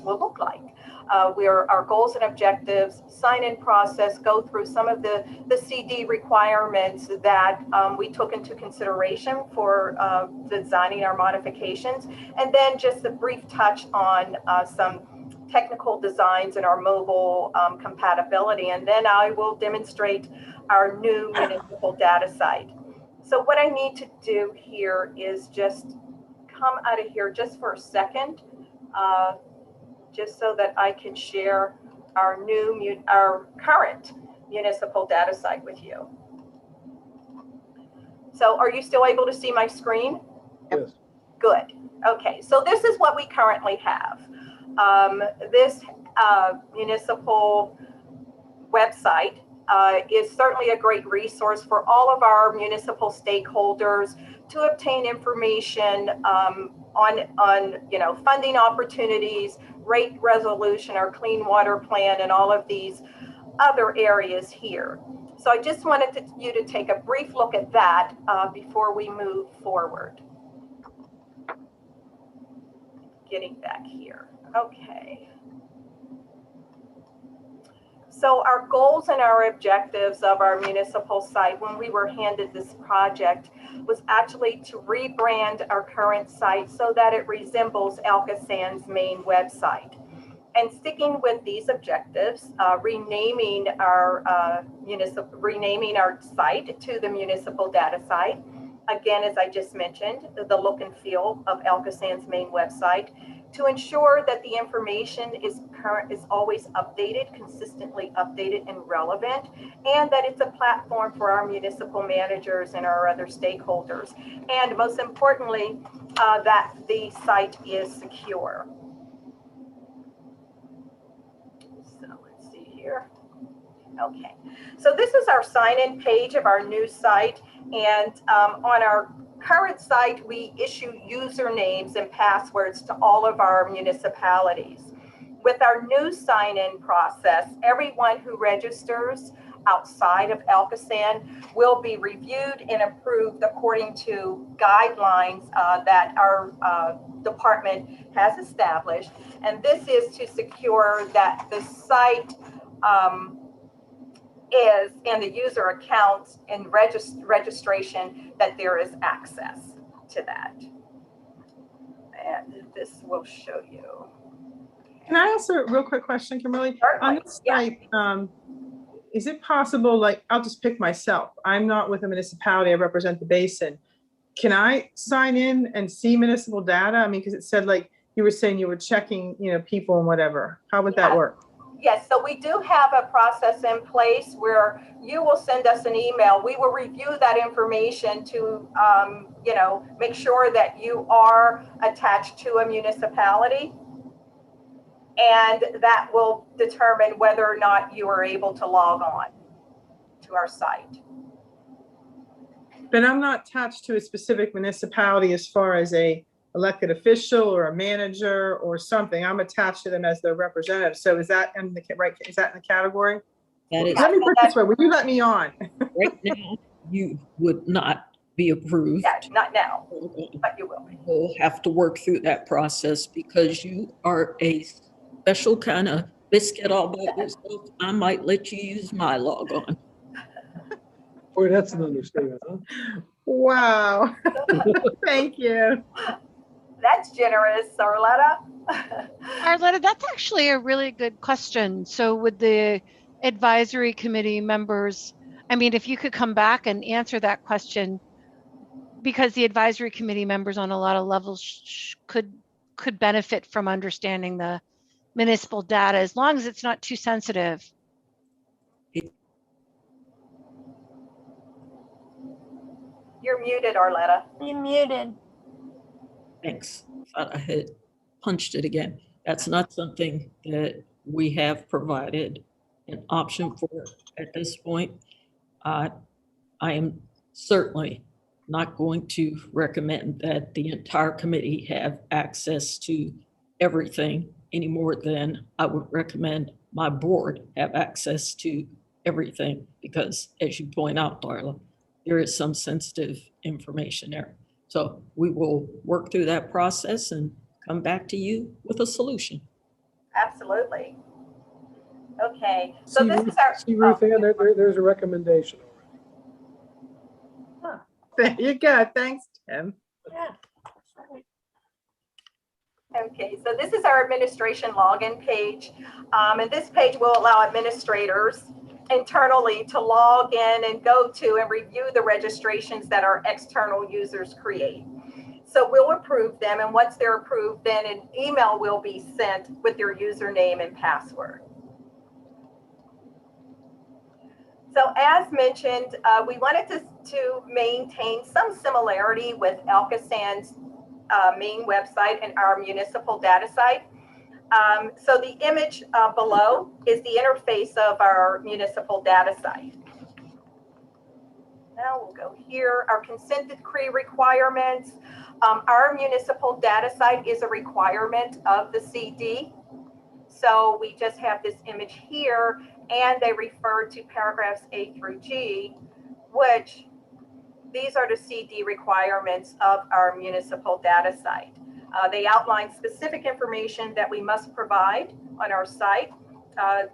look like. Our goals and objectives, sign-in process, go through some of the CD requirements that we took into consideration for designing our modifications, and then just a brief touch on some technical designs and our mobile compatibility, and then I will demonstrate our new municipal data site. So what I need to do here is just come out of here just for a second, just so that I can share our current municipal data site with you. So are you still able to see my screen? Yes. Good. Okay, so this is what we currently have. This municipal website is certainly a great resource for all of our municipal stakeholders to obtain information on funding opportunities, rate resolution, our clean water plan, and all of these other areas here. So I just wanted you to take a brief look at that before we move forward. Getting back here. Okay. So our goals and our objectives of our municipal site when we were handed this project was actually to rebrand our current site so that it resembles ALCOSAN's main website. And sticking with these objectives, renaming our site to the municipal data site. Again, as I just mentioned, the look and feel of ALCOSAN's main website, to ensure that the information is always updated, consistently updated and relevant, and that it's a platform for our municipal managers and our other stakeholders. And most importantly, that the site is secure. So let's see here. Okay, so this is our sign-in page of our new site, and on our current site, we issue usernames and passwords to all of our municipalities. With our new sign-in process, everyone who registers outside of ALCOSAN will be reviewed and approved according to guidelines that our department has established. And this is to secure that the site is in the user accounts and registration, that there is access to that. And this will show you. Can I ask a real quick question, Kimberly? Certainly. On this site, is it possible, like, I'll just pick myself. I'm not with a municipality, I represent the basin. Can I sign in and see municipal data? I mean, because it said, like, you were saying you were checking, people and whatever. How would that work? Yes, so we do have a process in place where you will send us an email. We will review that information to, make sure that you are attached to a municipality. And that will determine whether or not you are able to log on to our site. But I'm not attached to a specific municipality as far as a elected official or a manager or something. I'm attached to them as their representative. So is that in the right? Is that in the category? That is, Let me put it this way. Will you let me on? right now, you would not be approved. Yeah, not now, but you will be. We'll have to work through that process because you are a special kind of biscuit all by yourself. I might let you use my log on. Boy, that's an understatement, huh? Wow. Thank you. That's generous, Arletta. Arletta, that's actually a really good question. So would the advisory committee members, I mean, if you could come back and answer that question, because the advisory committee members on a lot of levels could benefit from understanding the municipal data, as long as it's not too sensitive. You're muted, Arletta. You're muted. Thanks. Thought I had punched it again. That's not something that we have provided an option for at this point. I am certainly not going to recommend that the entire committee have access to everything any more than I would recommend my board have access to everything, because as you point out, Darla, there is some sensitive information there. So we will work through that process and come back to you with a solution. Absolutely. Okay, so this is our. See, Ruth Ann, there's a recommendation already. There you go. Thanks, Tim. Yeah. Okay, so this is our administration login page. And this page will allow administrators internally to log in and go to and review the registrations that our external users create. So we'll approve them, and once they're approved, then an email will be sent with their username and password. So as mentioned, we wanted to maintain some similarity with ALCOSAN's main website and our municipal data site. So the image below is the interface of our municipal data site. Now we'll go here, our consent decree requirements. Our municipal data site is a requirement of the CD. So we just have this image here, and they refer to paragraphs A through G, which these are the CD requirements of our municipal data site. They outline specific information that we must provide on our site.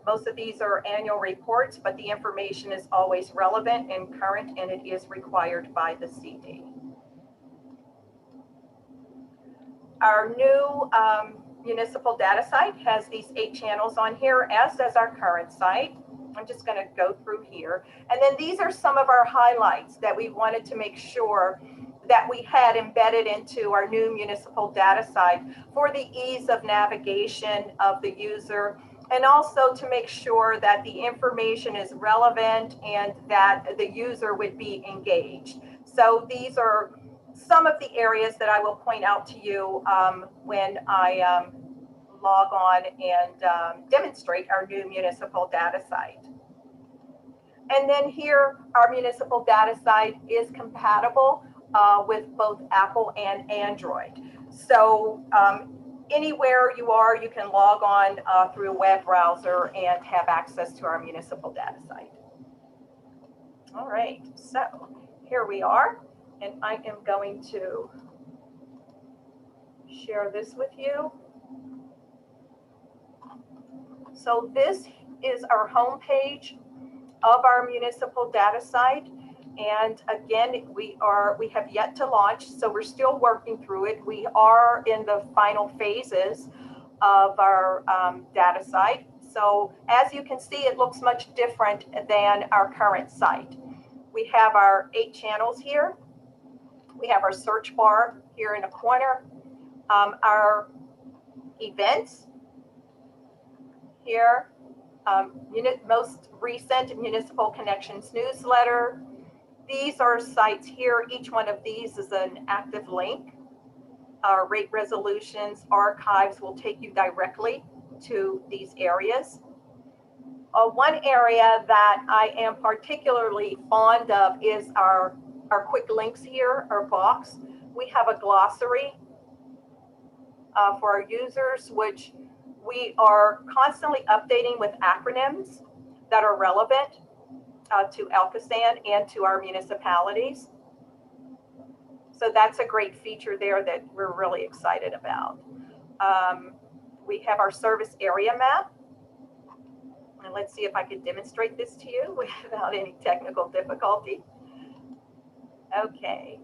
Most of these are annual reports, but the information is always relevant and current, and it is required by the CD. Our new municipal data site has these 8 channels on here, as does our current site. I'm just going to go through here. And then these are some of our highlights that we wanted to make sure that we had embedded into our new municipal data site for the ease of navigation of the user, and also to make sure that the information is relevant and that the user would be engaged. So these are some of the areas that I will point out to you when I log on and demonstrate our new municipal data site. And then here, our municipal data site is compatible with both Apple and Android. So anywhere you are, you can log on through a web browser and have access to our municipal data site. All right, so here we are, and I am going to share this with you. So this is our home page of our municipal data site. And again, we have yet to launch, so we're still working through it. We are in the final phases of our data site. So as you can see, it looks much different than our current site. We have our 8 channels here. We have our search bar here in the corner. Our events here, most recent Municipal Connections newsletter. These are sites here. Each one of these is an active link. Our rate resolutions, archives will take you directly to these areas. One area that I am particularly fond of is our quick links here, our box. We have a glossary for our users, which we are constantly updating with acronyms that are relevant to ALCOSAN and to our municipalities. So that's a great feature there that we're really excited about. We have our service area map. And let's see if I can demonstrate this to you without any technical difficulty. Okay,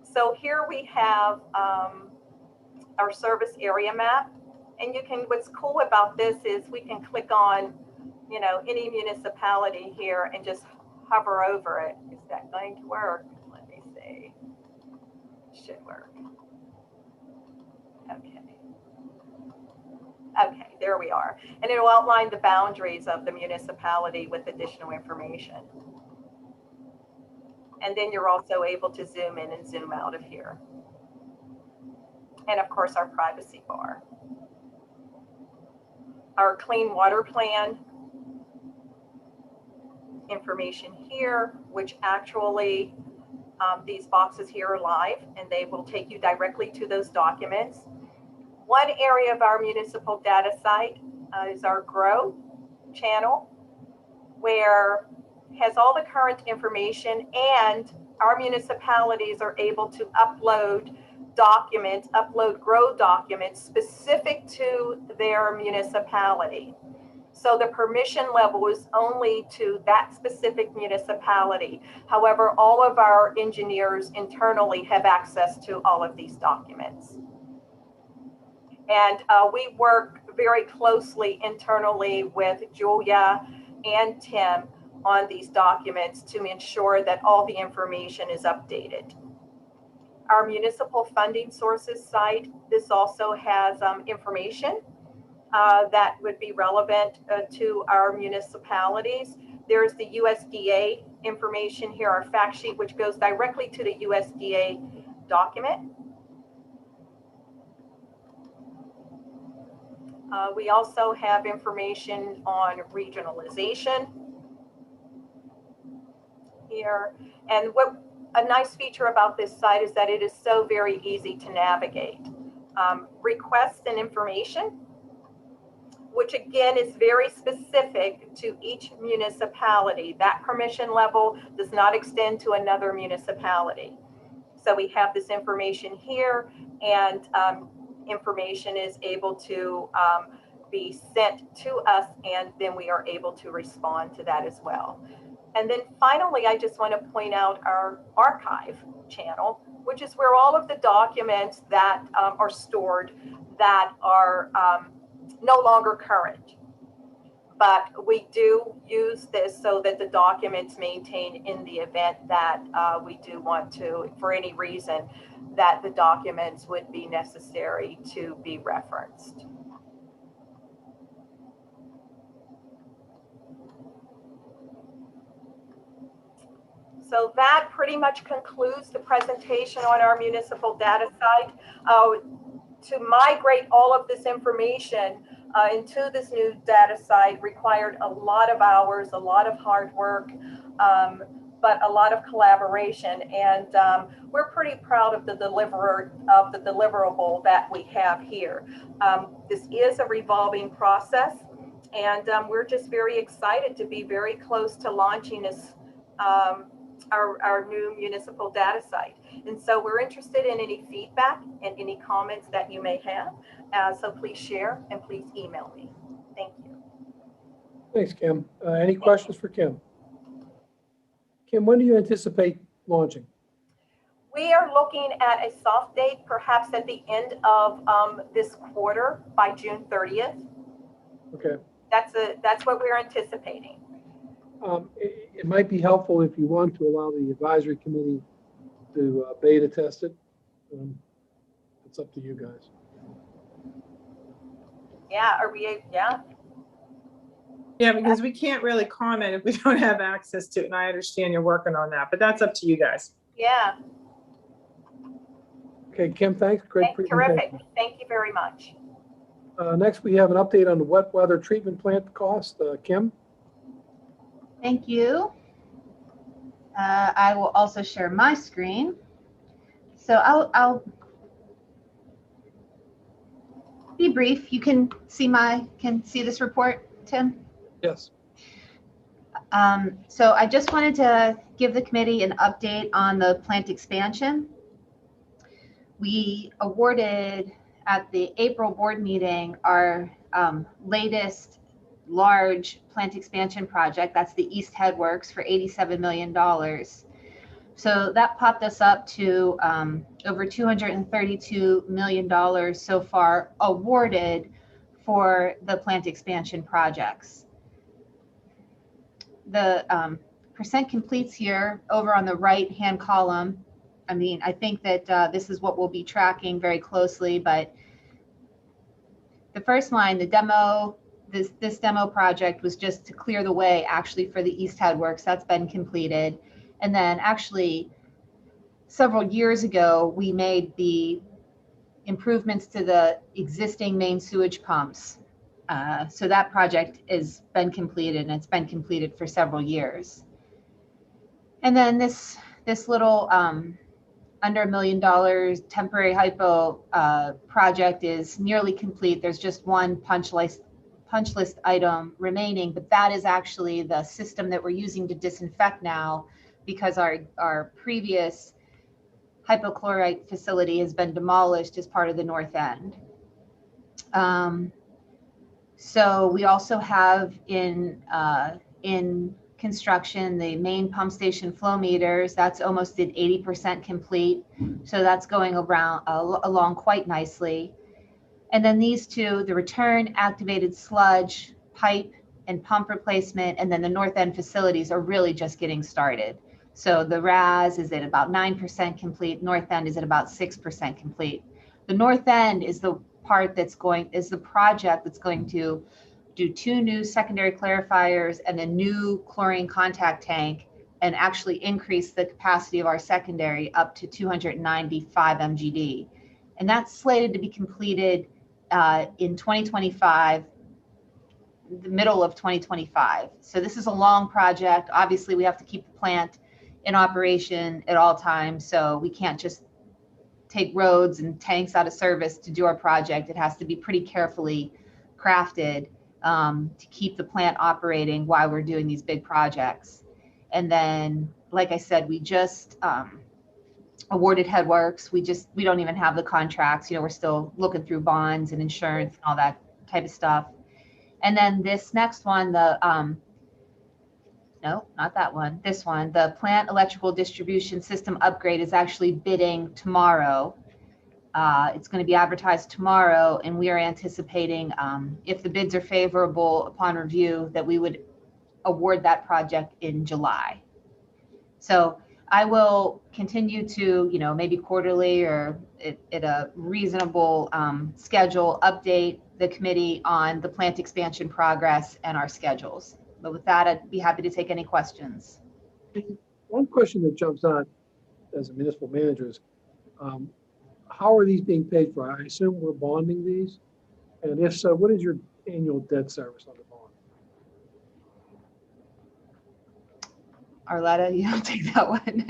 so here we have our service area map. And you can, what's cool about this is we can click on, you know, any municipality here and just hover over it. Is that going to work? Let me see. Should work. Okay. Okay, there we are. And it will outline the boundaries of the municipality with additional information. And then you're also able to zoom in and zoom out of here. And of course, our privacy bar. Our clean water plan information here, which actually these boxes here are live and they will take you directly to those documents. One area of our municipal data site is our Grow channel, where it has all the current information, and our municipalities are able to upload documents, upload Grow documents specific to their municipality. So the permission level is only to that specific municipality. However, all of our engineers internally have access to all of these documents. And we work very closely internally with Julia and Tim on these documents to ensure that all the information is updated. Our municipal funding sources site, this also has information that would be relevant to our municipalities. There's the USDA information here, our fact sheet, which goes directly to the USDA document. We also have information on regionalization here. And what a nice feature about this site is that it is so very easy to navigate. Requests and information, which again is very specific to each municipality. That permission level does not extend to another municipality. So we have this information here, and information is able to be sent to us, and then we are able to respond to that as well. And then finally, I just want to point out our archive channel, which is where all of the documents that are stored that are no longer current. But we do use this so that the documents maintain in the event that we do want to, for any reason, that the documents would be necessary to be referenced. So that pretty much concludes the presentation on our municipal data site. To migrate all of this information into this new data site required a lot of hours, a lot of hard work, but a lot of collaboration. And we're pretty proud of the deliverable that we have here. This is a revolving process, and we're just very excited to be very close to launching this our new municipal data site. And so we're interested in any feedback and any comments that you may have. So please share and please email me. Thank you. Thanks, Kim. Any questions for Kim? Kim, when do you anticipate launching? We are looking at a soft date, perhaps at the end of this quarter, by June 30th. Okay. That's what we're anticipating. It might be helpful if you want to allow the advisory committee to beta test it. It's up to you guys. Yeah, are we? Yeah. Yeah, because we can't really comment if we don't have access to it. And I understand you're working on that, but that's up to you guys. Yeah. Okay, Kim, thanks. Great presentation. Terrific. Thank you very much. Next, we have an update on the wet weather treatment plant cost. Kim? Thank you. I will also share my screen. So I'll be brief. You can see this report, Tim? Yes. So I just wanted to give the committee an update on the plant expansion. We awarded at the April board meeting our latest large plant expansion project. That's the East Headworks for $87 million. So that popped us up to over $232 million so far awarded for the plant expansion projects. The percent completes here over on the right-hand column. I mean, I think that this is what we'll be tracking very closely, but the first line, the demo, this demo project was just to clear the way actually for the East Headworks. That's been completed. And then actually several years ago, we made the improvements to the existing main sewage pumps. So that project has been completed, and it's been completed for several years. And then this little under $1 million temporary hypo project is nearly complete. There's just one punch list item remaining, but that is actually the system that we're using to disinfect now, because our previous hypochlorite facility has been demolished as part of the north end. So we also have in construction the main pump station flow meters. That's almost at 80% complete. So that's going along quite nicely. And then these two, the return activated sludge pipe and pump replacement, and then the north end facilities are really just getting started. So the RAS is at about 9% complete. North end is at about 6% complete. The north end is the part is the project that's going to do 2 new secondary clarifiers and a new chlorine contact tank, and actually increase the capacity of our secondary up to 295 MGD. And that's slated to be completed in 2025, the middle of 2025. So this is a long project. Obviously, we have to keep the plant in operation at all times. So we can't just take roads and tanks out of service to do our project. It has to be pretty carefully crafted to keep the plant operating while we're doing these big projects. And then, like I said, we just awarded Headworks. We don't even have the contracts. We're still looking through bonds and insurance and all that type of stuff. And then this next one, no, not that one. This one, the plant electrical distribution system upgrade is actually bidding tomorrow. It's going to be advertised tomorrow, and we are anticipating, if the bids are favorable upon review, that we would award that project in July. So I will continue to, maybe quarterly or at a reasonable schedule, update the committee on the plant expansion progress and our schedules. But with that, I'd be happy to take any questions. One question that jumps out as a municipal manager is, how are these being paid for? I assume we're bonding these. And if so, what is your annual debt service on the bond? Arletta, you'll take that one.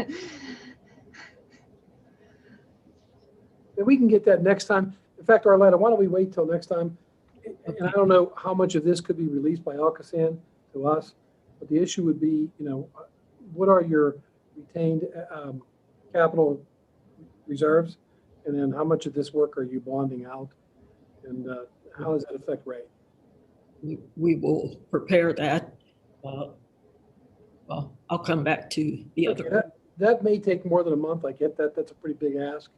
And we can get that next time. In fact, Arletta, why don't we wait till next time? And I don't know how much of this could be released by ALCOSAN to us, but the issue would be, what are your retained capital reserves? And then how much of this work are you bonding out? And how does that affect rate? We will prepare that. Well, I'll come back to the other. That may take more than a month. I get that. That's a pretty big ask,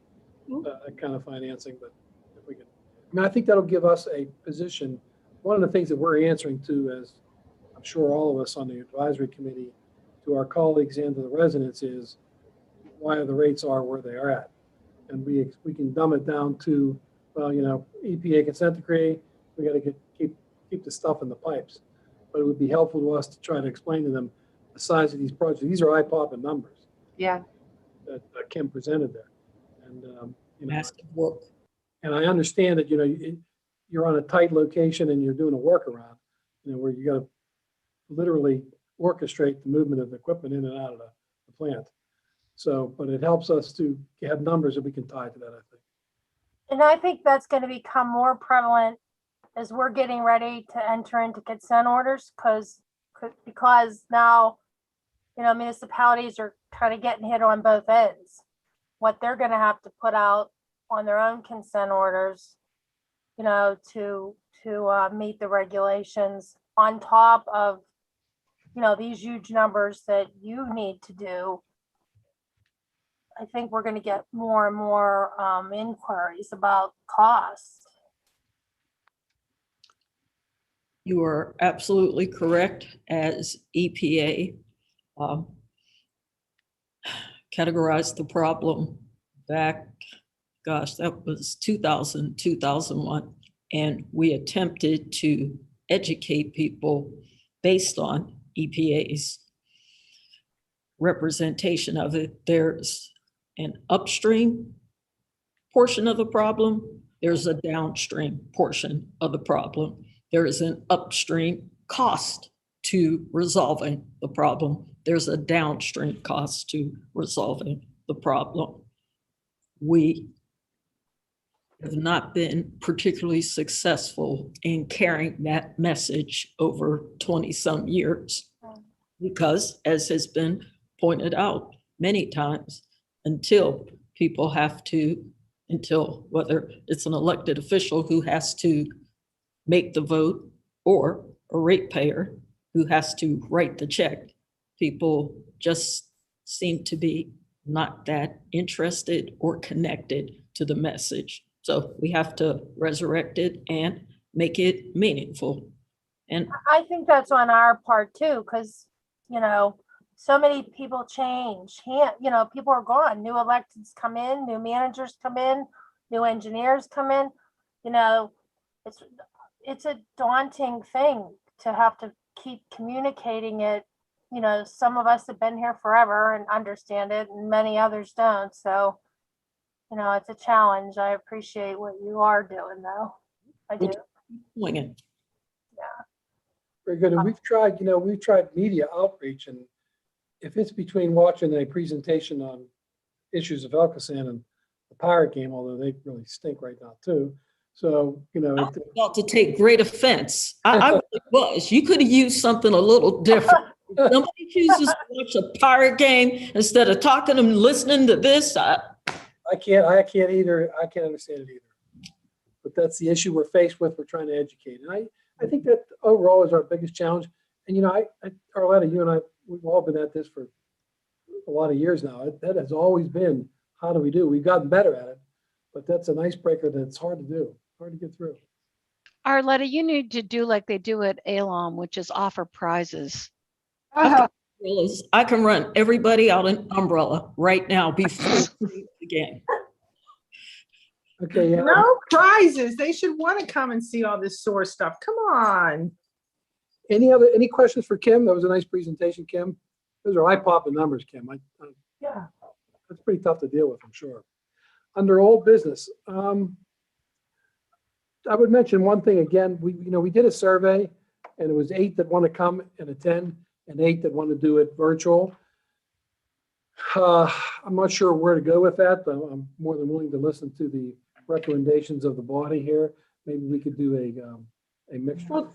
that kind of financing. But if we can, I think that'll give us a position. One of the things that we're answering to, as I'm sure all of us on the advisory committee, to our colleagues and to the residents, is why the rates are where they are at. And we can dumb it down to, well, EPA consent decree, we got to keep the stuff in the pipes. But it would be helpful to us to try to explain to them the size of these projects. These are eye-popping numbers. Yeah. That Kim presented there. And, massive work. And I understand that, you're on a tight location and you're doing a workaround, where you got to literally orchestrate the movement of equipment in and out of the plant. So, but it helps us to have numbers that we can tie to that, I think. And I think that's going to become more prevalent as we're getting ready to enter into consent orders, because now, municipalities are kind of getting hit on both ends. What they're going to have to put out on their own consent orders, to meet the regulations on top of, these huge numbers that you need to do. I think we're going to get more and more inquiries about costs. You are absolutely correct. As EPA categorized the problem back, gosh, that was 2000, 2001. And we attempted to educate people based on EPA's representation of it. There's an upstream portion of the problem. There's a downstream portion of the problem. There is an upstream cost to resolving the problem. There's a downstream cost to resolving the problem. We have not been particularly successful in carrying that message over 20 some years because, as has been pointed out many times, until whether it's an elected official who has to make the vote or a ratepayer who has to write the check, people just seem to be not that interested or connected to the message. So we have to resurrect it and make it meaningful. And I think that's on our part too, because, so many people change. People are gone. New electeds come in, new managers come in, new engineers come in. It's a daunting thing to have to keep communicating it. Some of us have been here forever and understand it, and many others don't. So, it's a challenge. I appreciate what you are doing, though. I do. Winging. Yeah. Very good. And we've tried media outreach, and if it's between watching a presentation on issues of ALCOSAN and the Pirate game, although they really stink right now too. So, I was about to take great offense. I really was. You could have used something a little different. Somebody chooses to watch a Pirate game instead of talking and listening to this. I can't understand it either. But that's the issue we're faced with. We're trying to educate. And I think that overall is our biggest challenge. And, Arletta, you and I, we've all been at this for a lot of years now. That has always been, how do we do? We've gotten better at it, but that's an icebreaker that's hard to do, hard to get through. Arletta, you need to do like they do at ALOM, which is offer prizes. I can run everybody out an umbrella right now before the game. Okay. Yeah. No prizes. They should want to come and see all this sore stuff. Come on. Any questions for Kim? That was a nice presentation, Kim. Those are eye-popping numbers, Kim. Yeah. That's pretty tough to deal with, I'm sure. Under old business, I would mention one thing again. We did a survey, and it was 8 that want to come and attend, and 8 that want to do it virtual. I'm not sure where to go with that, but I'm more than willing to listen to the recommendations of the body here. Maybe we could do a mixture.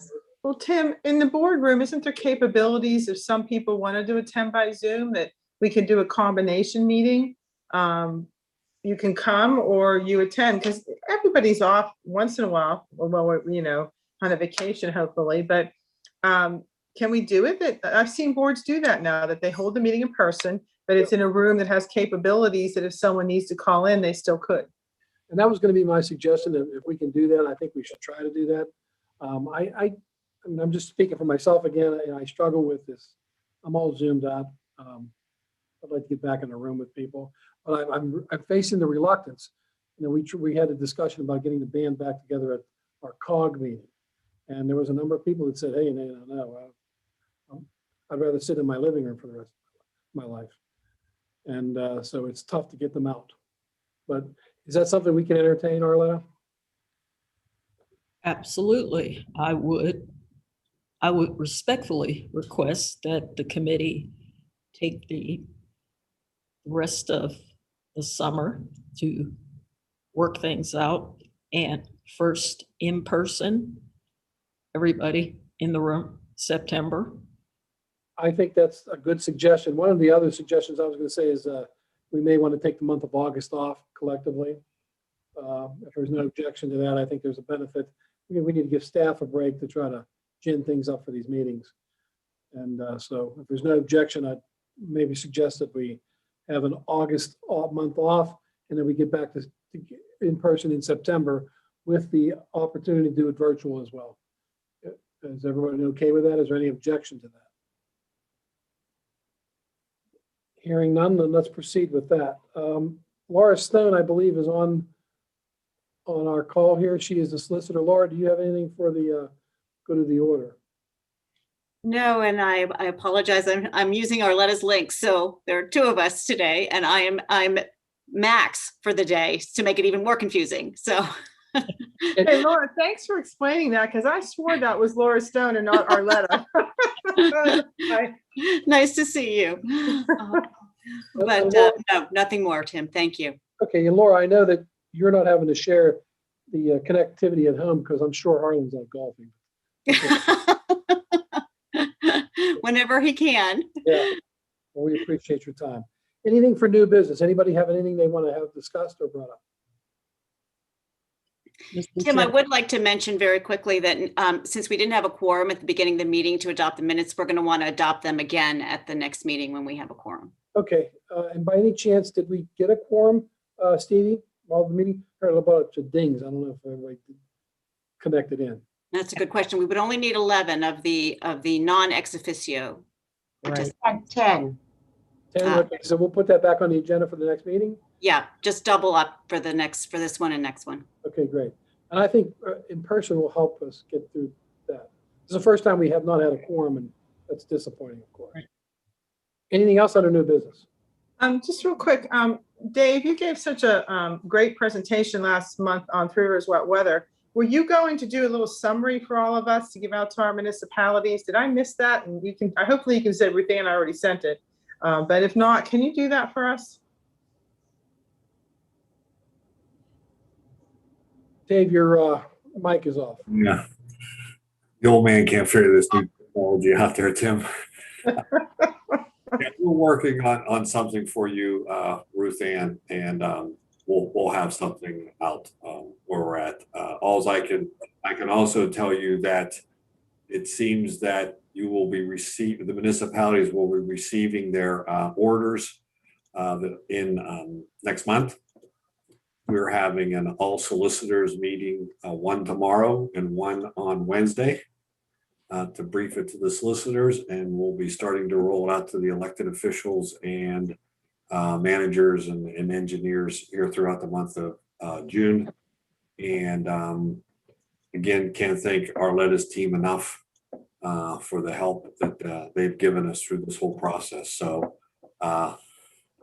Well, Tim, in the boardroom, isn't there capabilities if some people wanted to attend by Zoom that we could do a combination meeting? You can come or you attend, because everybody's off once in a while, on a vacation, hopefully. But can we do it? I've seen boards do that now, that they hold the meeting in person, but it's in a room that has capabilities that if someone needs to call in, they still could. And that was going to be my suggestion. If we can do that, I think we should try to do that. I'm just speaking for myself again. I struggle with this. I'm all zoomed out. I'd like to get back in a room with people, but I'm facing the reluctance. We had a discussion about getting the band back together at our COG meeting, and there was a number of people that said, "Hey, no, I'd rather sit in my living room for the rest of my life." And so it's tough to get them out. But is that something we can entertain, Arletta? Absolutely. I would respectfully request that the committee take the rest of the summer to work things out, and first in person, everybody in the room, September. I think that's a good suggestion. One of the other suggestions I was going to say is we may want to take the month of August off collectively. If there's no objection to that, I think there's a benefit. We need to give staff a break to try to gin things up for these meetings. And so if there's no objection, I'd maybe suggest that we have an August month off, and then we get back to in person in September with the opportunity to do it virtual as well. Is everyone okay with that? Is there any objection to that? Hearing none, then let's proceed with that. Laura Stone, I believe, is on our call here. She is the solicitor. Laura, do you have anything for the go to the order? No, and I apologize. I'm using Arletta's link, so there are two of us today, and I'm Max for the day to make it even more confusing. So. Hey, Laura, thanks for explaining that, because I swore that was Laura Stone and not Arletta. Nice to see you. But no, nothing more, Tim. Thank you. Okay, and Laura, I know that you're not having to share the connectivity at home because I'm sure Harlan's out golfing. Whenever he can. Yeah, well, we appreciate your time. Anything for new business? Anybody have anything they want to have discussed or brought up? Tim, I would like to mention very quickly that since we didn't have a quorum at the beginning of the meeting to adopt the minutes, we're going to want to adopt them again at the next meeting when we have a quorum. Okay, and by any chance, did we get a quorum, Stevie, while the meeting? Heard a bunch of dings. I don't know if everybody connected in. That's a good question. We would only need 11 of the non-ex officio. Right. 10. 10, okay, so we'll put that back on the agenda for the next meeting? Yeah, just double up for this one and next one. Okay, great. And I think in person will help us get through that. This is the first time we have not had a quorum, and that's disappointing, of course. Right. Anything else under new business? Just real quick, Dave, you gave such a great presentation last month on Three Rivers Wet Weather. Were you going to do a little summary for all of us to give out to our municipalities? Did I miss that? And hopefully you can say everything, and I already sent it. But if not, can you do that for us? Dave, your mic is off. Yeah. The old man can't figure this new technology out there, Tim. Yeah, we're working on something for you, Ruth Ann, and we'll have something out where we're at. I can also tell you that it seems that you will be the municipalities will be receiving their orders in next month. We're having an all solicitors meeting, one tomorrow and one on Wednesday, to brief it to the solicitors, and we'll be starting to roll it out to the elected officials and managers and engineers here throughout the month of June. And again, can't thank Arletta's team enough for the help that they've given us through this whole process. So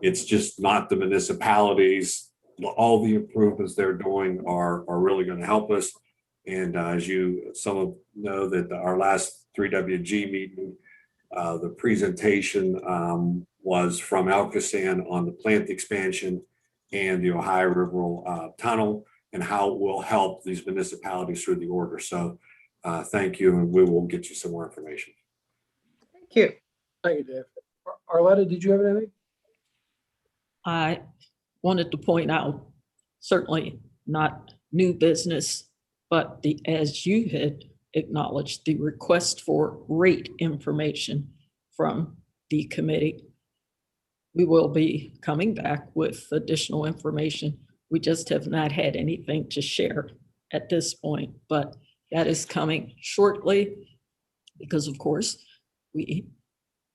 it's just not the municipalities. All the improvements they're doing are really going to help us. And as some of know that our last 3WG meeting, the presentation was from ALCOSAN on the plant expansion and the Ohio River Tunnel and how it will help these municipalities through the order. So thank you, and we will get you some more information. Thank you. Thank you, Dave. Arletta, did you have anything? I wanted to point out, certainly not new business, but as you had acknowledged, the request for rate information from the committee. We will be coming back with additional information. We just have not had anything to share at this point, but that is coming shortly because, of course, we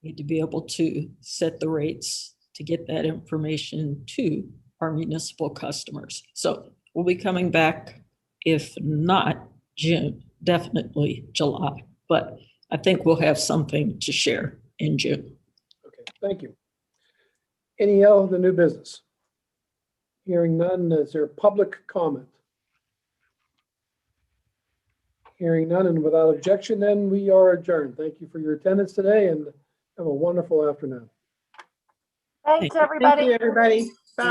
need to be able to set the rates to get that information to our municipal customers. So we'll be coming back, if not June, definitely July, but I think we'll have something to share in June. Okay, thank you. Any other new business? Hearing none, is there public comment? Hearing none and without objection, then we are adjourned. Thank you for your attendance today and have a wonderful afternoon. Thanks, everybody. Thank you, everybody. Bye.